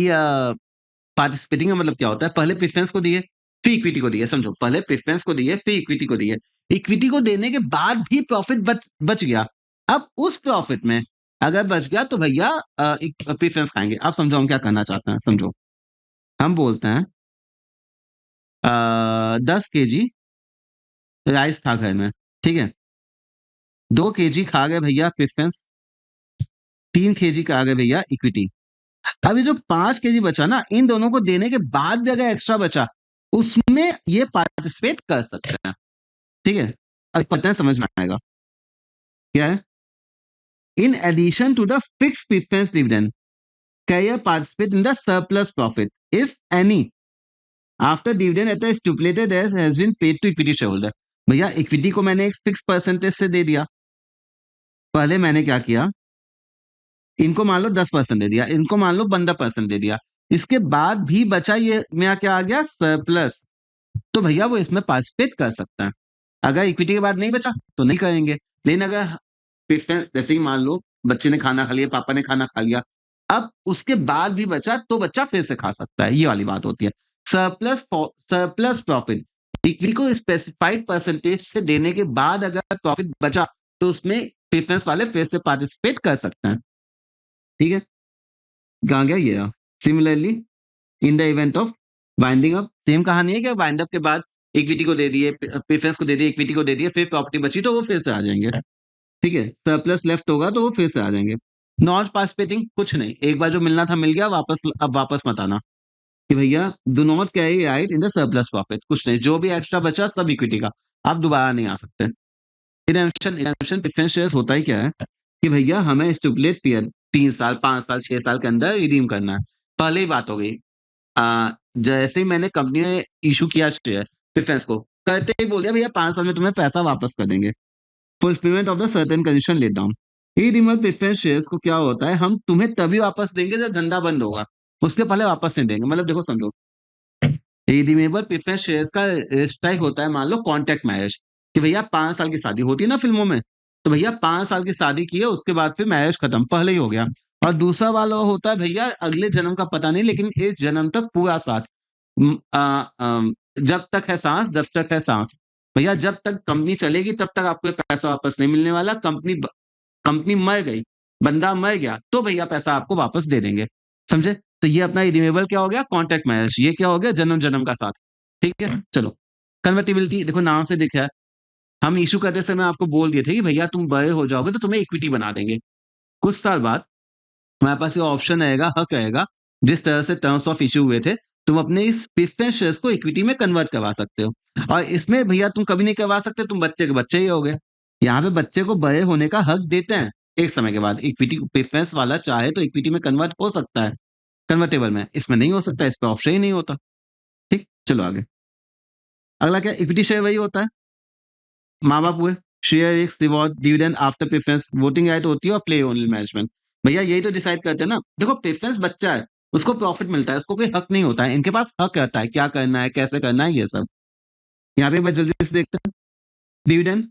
पार्टिसिपेटिंग का मतलब क्या होता है? पहले प्रेफरेंस को दिए, फिर इक्विटी को दिए, समझो, पहले प्रेफरेंस को दिए, फिर इक्विटी को दिए, इक्विटी को देने के बाद भी प्रॉफिट बच गया। अब उस प्रॉफिट में अगर बच गया तो भैया प्रेफरेंस खाएंगे। आप समझो हम क्या करना चाहते हैं, समझो, हम बोलते हैं 10 kg राइस था घर में, ठीक है, 2 kg खा गए भैया प्रेफरेंस, 3 kg का आ गए भैया इक्विटी। अब ये जो 5 kg बचा ना, इन दोनों को देने के बाद भी अगर एक्स्ट्रा बचा, उसमें ये पार्टिसिपेट कर सकते हैं। ठीक है, अब पता है, समझ में आएगा क्या है? In addition to the fix preference dividend, can participate in the surplus profit if any after dividend at stipulated as has been paid to equity share holder. भैया इक्विटी को मैंने एक फिक्स परसेंटेज से दे दिया, पहले मैंने क्या किया, इनको मान लो 10% दे दिया, इनको मान लो 15% दे दिया, इसके बाद भी बचा, ये मेरा क्या आ गया? सरप्लस। तो भैया वो इसमें पार्टिसिपेट कर सकता है। अगर इक्विटी के बाद नहीं बचा तो नहीं करेंगे, लेकिन अगर जैसे ही मान लो बच्चे ने खाना खा लिया, पापा ने खाना खा लिया, अब उसके बाद भी बचा तो बच्चा फिर से खा सकता है, ये वाली बात होती है। सरप्लस प्रॉफिट, इक्विटी को स्पेसिफाइड परसेंटेज से देने के बाद अगर प्रॉफिट बचा तो उसमें प्रेफरेंस वाले फिर से पार्टिसिपेट कर सकते हैं। ठीक है, कहाँ गया ये? Similarly in the event of winding up, same कहानी है कि वाइंड अप के बाद इक्विटी को दे दिए, प्रेफरेंस को दे दिए, इक्विटी को दे दिए, फिर प्रॉपर्टी बची तो वो फिर से आ जाएंगे। ठीक है, सरप्लस लेफ्ट होगा तो वो फिर से आ जाएंगे। नॉन पार्टिसिपेटिंग कुछ नहीं, एक बार जो मिलना था मिल गया, वापस अब वापस मत आना कि भैया do not carry right in the surplus profit, कुछ नहीं, जो भी एक्स्ट्रा बचा सब इक्विटी का, आप दोबारा नहीं आ सकते। रिडेम्पशन प्रेफरेंस शेयर्स होता ही क्या है कि भैया हमें स्टिपुलेट पीरियड 3 साल, 5 साल, 6 साल के अंदर रिडीम करना है। पहले ही बात हो गई, जैसे ही मैंने कंपनी में इशू किया शेयर प्रेफरेंस को, करते ही बोल दिया भैया 5 साल में तुम्हें पैसा वापस कर देंगे, fulfilment of the certain condition let down. Irredeemable preference shares को क्या होता है, हम तुम्हें तभी वापस देंगे जब धंधा बंद होगा, उसके पहले वापस नहीं देंगे। मतलब देखो समझो, रिडीमेबल प्रेफरेंस शेयर्स का स्ट्राइक होता है, मान लो कॉन्ट्रैक्ट मैरिज, कि भैया 5 साल की शादी होती है ना फिल्मों में, तो भैया 5 साल की शादी की है, उसके बाद फिर मैरिज खत्म, पहले ही हो गया। और दूसरा वाला होता है भैया अगले जन्म का पता नहीं, लेकिन इस जन्म तक पूरा साथ, जब तक है सांस, जब तक है सांस, भैया जब तक कंपनी चलेगी तब तक आपको पैसा वापस नहीं मिलने वाला। कंपनी मर गई, बंदा मर गया, तो भैया पैसा आपको वापस दे देंगे। समझे? तो ये अपना रिन्यूएबल क्या हो गया, कॉन्ट्रैक्ट मैरिज, ये क्या हो गया, जन्म जन्म का साथ। ठीक है, चलो। कन्वर्टिबिलिटी देखो नाम से दिखा है, हम इशू करते समय आपको बोल दिए थे कि भैया तुम बड़े हो जाओगे तो तुम्हें इक्विटी बना देंगे। कुछ साल बाद हमारे पास ये ऑप्शन आएगा, हक आएगा, जिस तरह से टर्म्स ऑफ इशू हुए थे, तुम अपने इस प्रेफरेंस शेयर्स को इक्विटी में कन्वर्ट करवा सकते हो। और इसमें भैया तुम कभी नहीं करवा सकते, तुम बच्चे के बच्चे ही हो गए। यहाँ पे बच्चे को बड़े होने का हक देते हैं एक समय के बाद, इक्विटी प्रेफरेंस वाला चाहे तो इक्विटी में कन्वर्ट हो सकता है, कन्वर्टेबल में, इसमें नहीं हो सकता, इस पे ऑप्शन ही नहीं होता। ठीक, चलो आगे। अगला क्या, इक्विटी शेयर वही होता है, माँ बाप हुए, share risk reward dividend after preference, voting right होती है और प्ले ओनली मैनेजमेंट। भैया यही तो डिसाइड करते हैं ना। देखो प्रेफरेंस बच्चा है, उसको प्रॉफिट मिलता है, उसको कोई हक नहीं होता है, इनके पास हक रहता है, क्या करना है, कैसे करना है, ये सब। यहाँ पे जल्दी से देखते हैं, डिविडेंड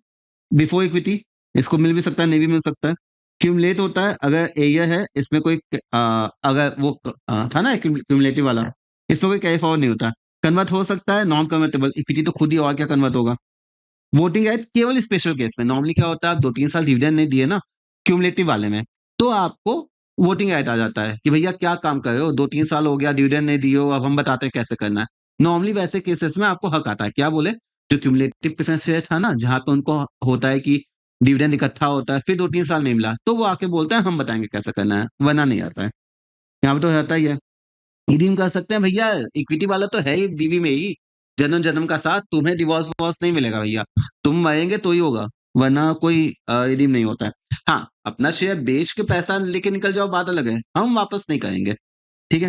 बिफोर इक्विटी, इसको मिल भी सकता है, नहीं भी मिल सकता है। क्यूमुलेट होता है अगर एरियर है, इसमें कोई अगर वो था ना क्यूमुलेटिव वाला, इसमें कोई कैरी फॉरवर्ड नहीं होता। कन्वर्ट हो सकता है, नॉन कन्वर्टेबल, इक्विटी तो खुद ही और क्या कन्वर्ट होगा। वोटिंग राइट केवल स्पेशल केस में, नॉर्मली क्या होता है, आप 2-3 साल डिविडेंड नहीं दिए ना क्यूमुलेटिव वाले में, तो आपको वोटिंग राइट आ जाता है कि भैया क्या काम कर रहे हो, 2-3 साल हो गया डिविडेंड नहीं दिए हो, अब हम बताते हैं कैसे करना है। नॉर्मली वैसे केसेस में आपको हक आता है, क्या बोले, जो क्यूमुलेटिव प्रेफरेंस शेयर था ना, जहां पे उनको होता है कि डिविडेंड इकट्ठा होता है, फिर 2-3 साल नहीं मिला, तो वो आके बोलते हैं हम बताएंगे कैसे करना है, वरना नहीं आता है। यहाँ पे तो रहता ही है। रिडीम कर सकते हैं भैया, इक्विटी वाला तो है ही बीवी में ही, जन्म जन्म का साथ, तुम्हें डिवोर्स वोर्स नहीं मिलेगा भैया, तुम मरेंगे तो ही होगा, वरना कोई रिडीम नहीं होता है। हाँ, अपना शेयर बेच के पैसा लेके निकल जाओ, बात अलग है, हम वापस नहीं करेंगे। ठीक है,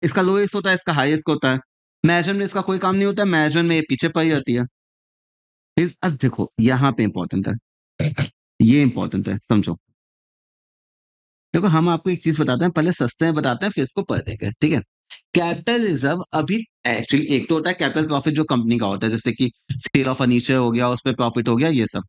इसका लो रिस्क होता है, इसका हाई रिस्क होता है। मैनेजमेंट में इसका कोई काम नहीं होता है, मैनेजमेंट में ये पीछे पड़ी रहती है। अब देखो यहाँ पे इंपॉर्टेंट है, ये इंपॉर्टेंट है, समझो। देखो हम आपको एक चीज बताते हैं, पहले सस्ते में बताते हैं, फिर इसको पढ़ देंगे। ठीक है, कैपिटल रिजर्व अभी एक्चुअली एक तो होता है कैपिटल प्रॉफिट जो कंपनी का होता है, जैसे कि सेल ऑफ फर्नीचर हो गया, उस पर प्रॉफिट हो गया, ये सब।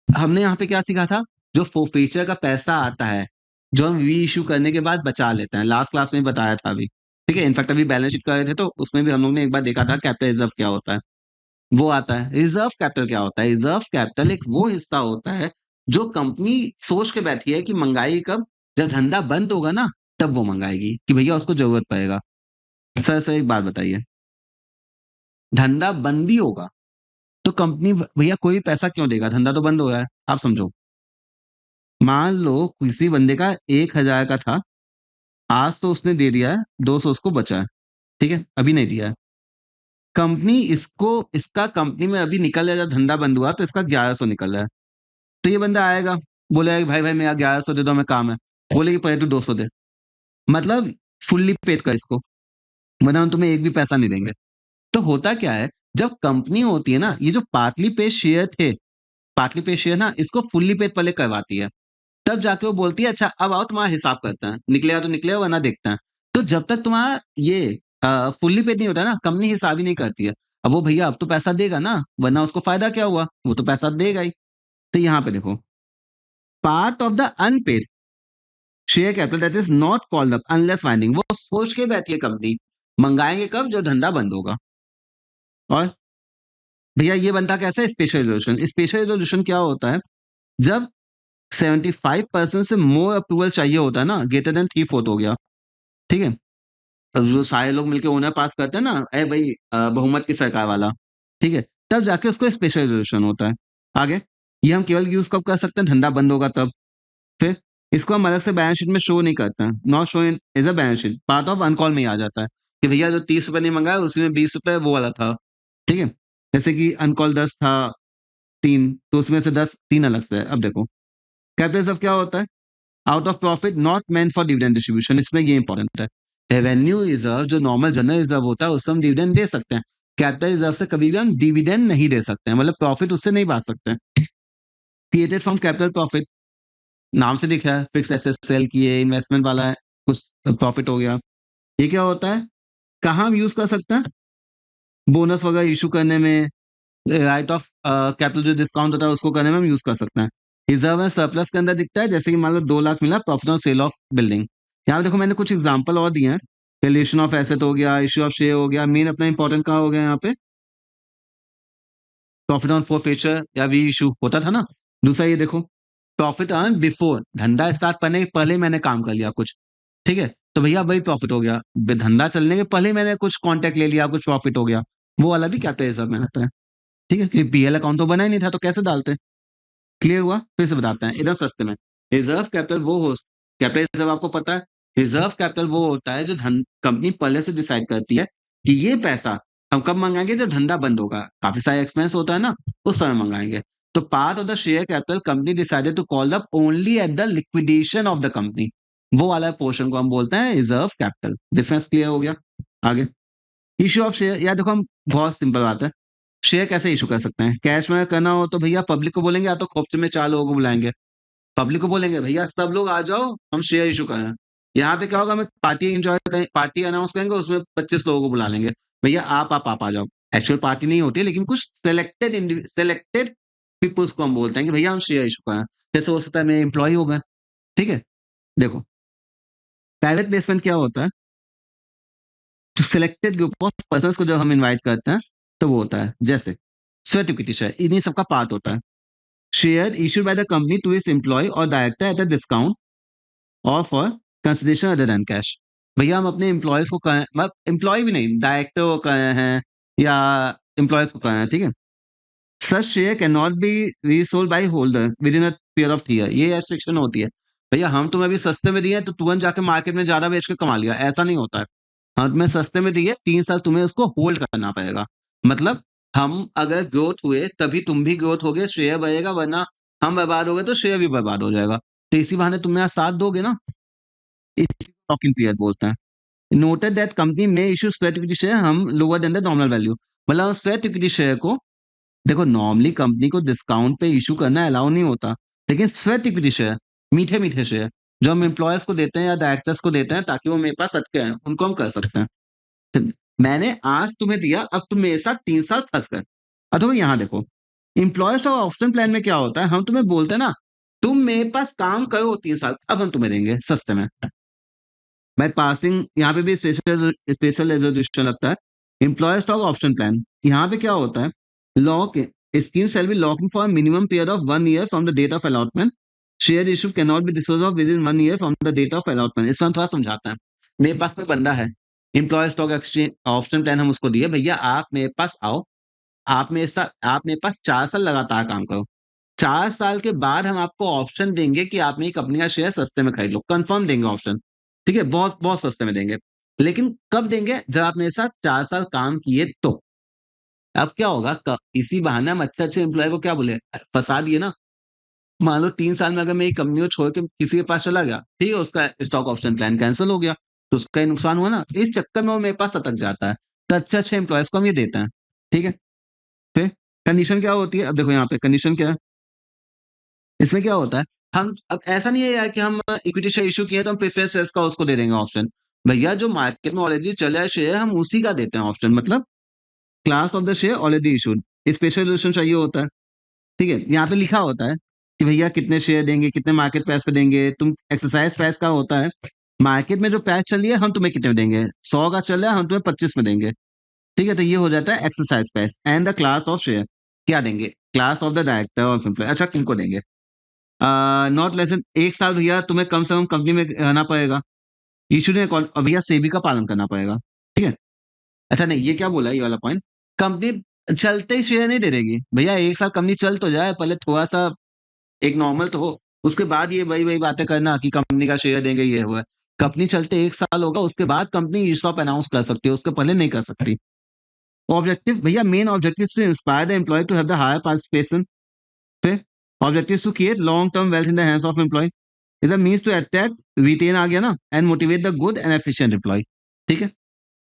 हमने यहाँ पे क्या सीखा था, जो फोरफीचर का पैसा आता है, जो हम री इश्यू करने के बाद बचा लेते हैं, लास्ट क्लास में बताया था अभी। ठीक है, इनफैक्ट अभी बैलेंस शीट कर रहे थे तो उसमें भी हम लोग ने एक बार देखा था कैपिटल रिजर्व क्या होता है, वो आता है। रिजर्व कैपिटल क्या होता है, रिजर्व कैपिटल एक वो हिस्सा होता है जो कंपनी सोच के बैठी है कि मंगाई कब, जब धंधा बंद होगा ना, तब वो मंगाएगी कि भैया उसको जरूरत पड़ेगा। सर एक बात बताइए, धंधा बंद ही होगा तो कंपनी भैया कोई पैसा क्यों देगा, धंधा तो बंद हो रहा है, आप समझो। मान लो किसी बंदे का 1,000 का था, आज तो उसने दे दिया है, 200 उसको बचा है। ठीक है, अभी नहीं दिया है, कंपनी इसको, इसका कंपनी में अभी निकल रहा है, जब धंधा बंद हुआ तो इसका 1100 निकल रहा है। तो ये बंदा आएगा, बोलेगा भाई भाई मेरा 1100 दे दो, मैं काम है, बोलेगी पहले तू 200 दे, मतलब फुल्ली पेड कर इसको, वरना हम तुम्हें एक भी पैसा नहीं देंगे। तो होता क्या है, जब कंपनी होती है ना, ये जो पार्टली पेड शेयर थे, पार्टली पेड शेयर ना, इसको फुल्ली पेड पहले करवाती है, तब जाके वो बोलती है अच्छा अब आओ तुम्हारा हिसाब करते हैं, निकलेगा तो निकलेगा वरना देखते हैं। तो जब तक तुम्हारा ये फुल्ली पेड नहीं होता ना, कंपनी हिसाब ही नहीं करती है। अब वो भैया अब तो पैसा देगा ना, वरना उसको फायदा क्या हुआ, वो तो पैसा देगा ही। तो यहाँ पे देखो, part of the unpaid share capital that is not called up unless finding, वो सोच के बैठी है कंपनी, मंगाएंगे कब, जब धंधा बंद होगा। और भैया ये बनता कैसे, स्पेशल रेजोल्यूशन। स्पेशल रेजोल्यूशन क्या होता है, जब 75% से मोर अप्रूवल चाहिए होता है ना, ग्रेटर देन 3/4 हो गया, ठीक है, अब जो सारे लोग मिलके ओनर पास करते हैं ना, ए भाई बहुमत की सरकार वाला, ठीक है, तब जाके उसको स्पेशल रेजोल्यूशन होता है। आगे ये हम केवल यूज कब कर सकते हैं, धंधा बंद होगा तब। फिर इसको हम अलग से बैलेंस शीट में शो नहीं करते हैं, not show in is a balance sheet, part of uncalled में ही आ जाता है कि भैया जो 30 रुपए नहीं मंगाया उसमें 20 रुपए वो वाला था, ठीक है। जैसे कि अनकॉल 10 था, 3, तो उसमें से 10 3 अलग से है। अब देखो कैपिटल रिजर्व क्या होता है, out of profit not meant for dividend distribution, इसमें ये इंपॉर्टेंट है। रेवेन्यू रिजर्व जो नॉर्मल जनरल रिजर्व होता है उससे हम डिविडेंड दे सकते हैं, कैपिटल रिजर्व से कभी भी हम डिविडेंड नहीं दे सकते हैं, मतलब प्रॉफिट उससे नहीं पा सकते हैं। क्रिएटेड फ्रॉम कैपिटल प्रॉफिट, नाम से दिख रहा है, फिक्स एसेट सेल किए, इन्वेस्टमेंट वाला है, कुछ प्रॉफिट हो गया। ये क्या होता है, कहाँ हम यूज कर सकते हैं, बोनस वगैरह इशू करने में, राइट ऑफ कैपिटल जो डिस्काउंट होता है उसको करने में हम यूज कर सकते हैं। रिजर्व एंड सरप्लस के अंदर दिखता है, जैसे कि मान लो 2 लाख मिला profit on sale of building. यहाँ पे देखो मैंने कुछ एग्जांपल और दिए हैं, रिलेशन ऑफ एसेट हो गया, इश्यू ऑफ शेयर हो गया, मेन अपना इंपॉर्टेंट कहाँ हो गया यहाँ पे, प्रॉफिट ऑन फोरफेचर या वी इशू होता था ना। दूसरा ये देखो, प्रॉफिट अर्न बिफोर, धंधा स्टार्ट करने के पहले ही मैंने काम कर लिया कुछ, ठीक है, तो भैया वही प्रॉफिट हो गया। धंधा चलने के पहले ही मैंने कुछ कॉन्टैक्ट ले लिया, कुछ प्रॉफिट हो गया, वो वाला भी कैपिटल रिजर्व में आता है, ठीक है, कि पीएल अकाउंट तो बना ही नहीं था तो कैसे डालते। क्लियर हुआ, फिर से बताते हैं एकदम सस्ते में। रिजर्व कैपिटल वो हो, कैपिटल रिजर्व आपको पता है, रिजर्व कैपिटल वो होता है जो धन कंपनी पहले से डिसाइड करती है कि ये पैसा हम कब मंगाएंगे, जब धंधा बंद होगा, काफी सारे एक्सपेंस होता है ना, उस समय मंगाएंगे। तो part of the share capital company decided to call up only at the liquidation of the company, वो वाला पोर्शन को हम बोलते हैं रिजर्व कैपिटल। डिफरेंस क्लियर हो गया। आगे इश्यू ऑफ शेयर, या देखो हम बहुत सिंपल बात है, शेयर कैसे इशू कर सकते हैं, कैश में करना हो तो भैया पब्लिक को बोलेंगे, या तो खोपचे में 4 लोगों को बुलाएंगे, पब्लिक को बोलेंगे भैया सब लोग आ जाओ हम शेयर इशू करें। यहाँ पे क्या होगा, हमें पार्टी एंजॉय करें, पार्टी अनाउंस करेंगे, उसमें 25 लोगों को बुला लेंगे, भैया आप आ जाओ। एक्चुअल पार्टी नहीं होती, लेकिन कुछ सेलेक्टेड पीपुल्स को हम बोलते हैं कि भैया हम शेयर इशू करें। जैसे हो सकता है मेरे एम्प्लॉय हो गए, ठीक है। देखो प्राइवेट प्लेसमेंट क्या होता है, तो सिलेक्टेड ग्रुप ऑफ पर्सन को जब हम इन्वाइट करते हैं तो वो होता है, जैसे स्वेट इक्विटी शेयर इन्हीं सबका पार्ट होता है। Share issued by the company to its employ और डायरेक्टर एट अ डिस्काउंट और for consideration other than cash. भैया हम अपने एम्प्लॉयज को कहें, मतलब एम्प्लॉय भी नहीं, डायरेक्टर को कहे हैं या एम्प्लॉयज को कहे हैं, ठीक है। Such share can not be resold by holder within a period of 3 year, ये रेस्ट्रिक्शन होती है। भैया हम तुम्हें अभी सस्ते में दिए तो तुरंत जाके मार्केट में ज्यादा बेच के कमा लिया, ऐसा नहीं होता है। हम तुम्हें सस्ते में दिए, 3 साल तुम्हें उसको होल्ड करना पड़ेगा। मतलब हम अगर ग्रोथ हुए तभी तुम भी ग्रोथ होगे, शेयर बढ़ेगा, वरना हम बर्बाद हो गए तो शेयर भी बर्बाद हो जाएगा। तो इसी बहाने तुम मेरा साथ दोगे ना, इसी को लॉक इन पीरियड बोलते हैं। नोटेड दैट कंपनी में इशू स्वेट इक्विटी शेयर हम lower than the nominal value, मतलब स्वेट इक्विटी शेयर को, देखो नॉर्मली कंपनी को डिस्काउंट पे इशू करना अलाउ नहीं होता, लेकिन स्वेट इक्विटी शेयर, मीठे मीठे शेयर जो हम एम्प्लॉयर्स को देते हैं या डायरेक्टर्स को देते हैं ताकि वो मेरे पास अटके हैं, उनको हम कर सकते हैं। तो मैंने आज तुम्हें दिया, अब तुम मेरे साथ 3 साल फंस गए। अब तुम्हें यहाँ देखो, एम्प्लॉय स्टॉक ऑप्शन प्लान में क्या होता है, हम तुम्हें बोलते हैं ना तुम मेरे पास काम करो 3 साल, अब हम तुम्हें देंगे सस्ते में। बाय पासिंग यहाँ पे भी स्पेशल स्पेशल रेजोल्यूशन लगता है। एम्प्लॉय स्टॉक ऑप्शन प्लान, यहाँ पे क्या होता है, lock scheme shall be locking for minimum period of 1 year from the date of allotment, share issue can not be dispose of with in 1 year from the date of allotment. इसमें हम थोड़ा समझाते हैं। मेरे पास कोई बंदा है, employ stock exchange option plan हम उसको दिए, भैया आप मेरे पास आओ, आप मेरे पास 4 साल लगातार काम करो, 4 साल के बाद हम आपको ऑप्शन देंगे कि आप मेरी कंपनी का शेयर सस्ते में खरीद लो, कंफर्म देंगे ऑप्शन, ठीक है, बहुत बहुत सस्ते में देंगे। लेकिन कब देंगे, जब आप मेरे साथ 4 साल काम किए तो। अब क्या होगा, इसी बहाने हम अच्छे अच्छे एम्प्लॉय को क्या बोले, फंसा दिए ना। मान लो 3 साल में अगर मेरी कंपनी को छोड़ के किसी के पास चला गया, ठीक है, उसका स्टॉक ऑप्शन प्लान कैंसिल हो गया, तो उसका ही नुकसान हुआ ना, इस चक्कर में वो मेरे पास अटक जाता है। तो अच्छे अच्छे एम्प्लॉयज को हम ये देते हैं, ठीक है। फिर कंडीशन क्या होती है, अब देखो यहाँ पे कंडीशन क्या है, इसमें क्या होता है, हम अब ऐसा नहीं है यार कि हम इक्विटी शेयर इशू किए तो हम प्रेफरेंस शेयर्स का उसको दे देंगे ऑप्शन। भैया जो मार्केट में ऑलरेडी चला है शेयर, हम उसी का देते हैं ऑप्शन, मतलब class of the share already issued, special resolution चाहिए होता है, ठीक है। यहाँ पे लिखा होता है कि भैया कितने शेयर देंगे, कितने मार्केट प्राइस पे देंगे, तुम एक्सरसाइज प्राइस का होता है, मार्केट में जो प्राइस चल रही है हम तुम्हें कितने में देंगे, 100 का चल रहा है हम तुम्हें 25 में देंगे, ठीक है। तो ये हो जाता है exercise price and the class of share, क्या देंगे, class of the director of employ, अच्छा किनको देंगे, नॉट लेस देन 1 साल भैया तुम्हें कम से कम कंपनी में रहना पड़ेगा, इशू ने भैया सेबी का पालन करना पड़ेगा, ठीक है। अच्छा नहीं, ये क्या बोला है ये वाला पॉइंट, कंपनी चलते ही शेयर नहीं दे देगी भैया, एक साल कंपनी चल तो जाए, पहले थोड़ा सा एक नॉर्मल तो हो, उसके बाद ये वही वही बातें करना कि कंपनी का शेयर देंगे, ये हुआ। कंपनी चलते 1 साल होगा, उसके बाद कंपनी ESOP अनाउंस कर सकती है, उसके पहले नहीं कर सकती। ऑब्जेक्टिव भैया, main objective to inspire the employ to have the higher participation. फिर objective to create long term wealth in the hands of employ, is the means to attract, retain आ गया ना, and motivate the good and efficient employ, ठीक है।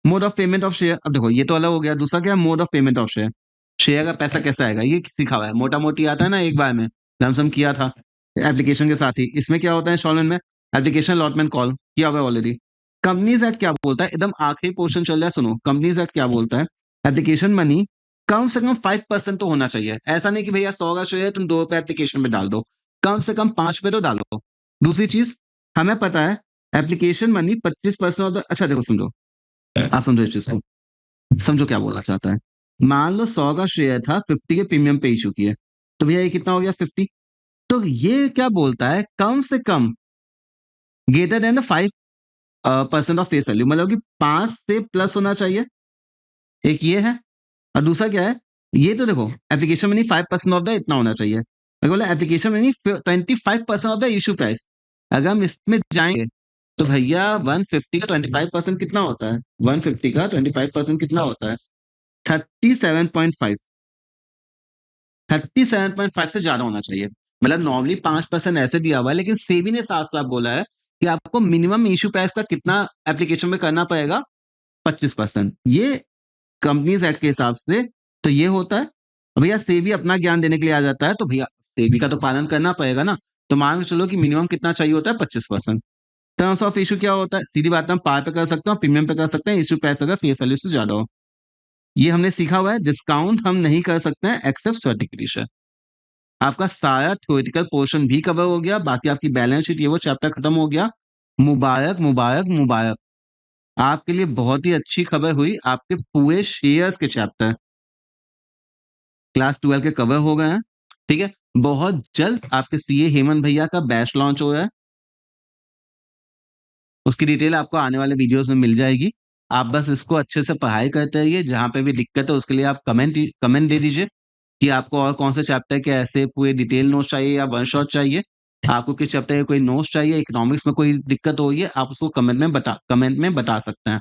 Mode of payment of share, अब देखो ये तो अलग हो गया, दूसरा क्या है, mode of payment of share. Share का पैसा कैसा आएगा ये सिखा हुआ है, मोटा मोटी आता है ना, एक बार में लमसम किया था एप्लीकेशन के साथ ही। इसमें क्या होता है इंस्टॉलमेंट में, एप्लीकेशन अलॉटमेंट कॉल किया हुआ है ऑलरेडी। कंपनीज एक्ट क्या बोलता है, एकदम आखिरी पोर्शन चल रहा है, सुनो कंपनीज एक्ट क्या बोलता है, एप्लीकेशन मनी कम से कम 5% तो होना चाहिए। ऐसा नहीं कि भैया 100 का शेयर है तुम 2 रुपए एप्लीकेशन में डाल दो, कम से कम 5 पे तो डालो। दूसरी चीज, हमें पता है एप्लीकेशन मनी 25% ऑफ द, अच्छा देखो समझो, आप समझो इस चीज को, समझो क्या बोलना चाहता है। मान लो 100 का शेयर था, 50 के प्रीमियम पे इशू किए, तो भैया ये कितना हो गया 50। तो ये क्या बोलता है, कम से कम greater than 5% of face value, मतलब कि 5 से प्लस होना चाहिए, एक ये है। और दूसरा क्या है, ये तो देखो एप्लीकेशन मनी 5% ऑफ द इतना होना चाहिए, अगर बोला application money 25% of the issue price, अगर हम इसमें जाएंगे तो भैया 150 का 25% कितना होता है, 150 का 25% कितना होता है, 37.5, 37.5 से ज्यादा होना चाहिए। मतलब नॉर्मली 5% ऐसे दिया हुआ है, लेकिन सेबी ने साफ साफ बोला है कि आपको मिनिमम इशू प्राइस का कितना एप्लीकेशन में करना पड़ेगा, 25%। ये कंपनीज एक्ट के हिसाब से तो ये होता है। भैया सेबी अपना ज्ञान देने के लिए आ जाता है, तो भैया सेबी का तो पालन करना पड़ेगा ना। तो मान के चलो कि मिनिमम कितना चाहिए होता है, 25%। टर्म्स ऑफ इशू क्या होता है, सीधी बात हम पार पे कर सकते हैं, प्रीमियम पे कर सकते हैं, इशू प्राइस अगर फेस वैल्यू से ज्यादा हो। ये हमने सीखा हुआ है, डिस्काउंट हम नहीं कर सकते हैं एक्सेप्ट सर्टिफिकेशन। आपका सारा थ्योरेटिकल पोर्शन भी कवर हो गया, बाकी आपकी बैलेंस शीट ये वो चैप्टर खत्म हो गया। मुबारक मुबारक मुबारक, आपके लिए बहुत ही अच्छी खबर हुई, आपके पूरे शेयर्स के चैप्टर क्लास 12 के कवर हो गए हैं, ठीक है। बहुत जल्द आपके सीए हेमंत भैया का बैच लॉन्च हो रहा है, उसकी डिटेल आपको आने वाले वीडियोस में मिल जाएगी। आप बस इसको अच्छे से पढ़ाई करते रहिए, जहां पे भी दिक्कत है उसके लिए आप कमेंट दे दीजिए कि आपको और कौन से चैप्टर के ऐसे पूरे डिटेल नोट्स चाहिए या वन शॉट चाहिए, आपको किस चैप्टर के कोई नोट्स चाहिए, इकोनॉमिक्स में कोई दिक्कत हो रही है, आप उसको कमेंट में बता सकते हैं।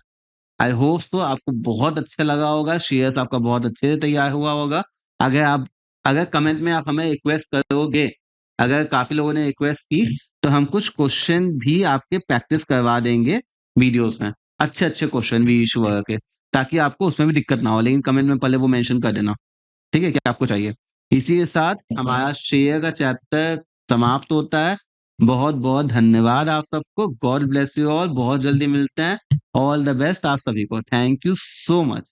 आई होप सो आपको बहुत अच्छा लगा होगा, शेयर्स आपका बहुत अच्छे से तैयार हुआ होगा। अगर कमेंट में आप हमें रिक्वेस्ट करोगे, अगर काफी लोगों ने रिक्वेस्ट की, तो हम कुछ क्वेश्चन भी आपके प्रैक्टिस करवा देंगे वीडियोस में, अच्छे अच्छे क्वेश्चन भी इशू के, ताकि आपको उसमें भी दिक्कत ना हो, लेकिन कमेंट में पहले वो मेंशन कर देना, ठीक है, क्या आपको चाहिए। इसी के साथ हमारा शेयर का चैप्टर समाप्त होता है। बहुत बहुत धन्यवाद आप सबको, गॉड ब्लेस यू ऑल, बहुत जल्दी मिलते हैं, ऑल द बेस्ट आप सभी को, थैंक यू सो मच।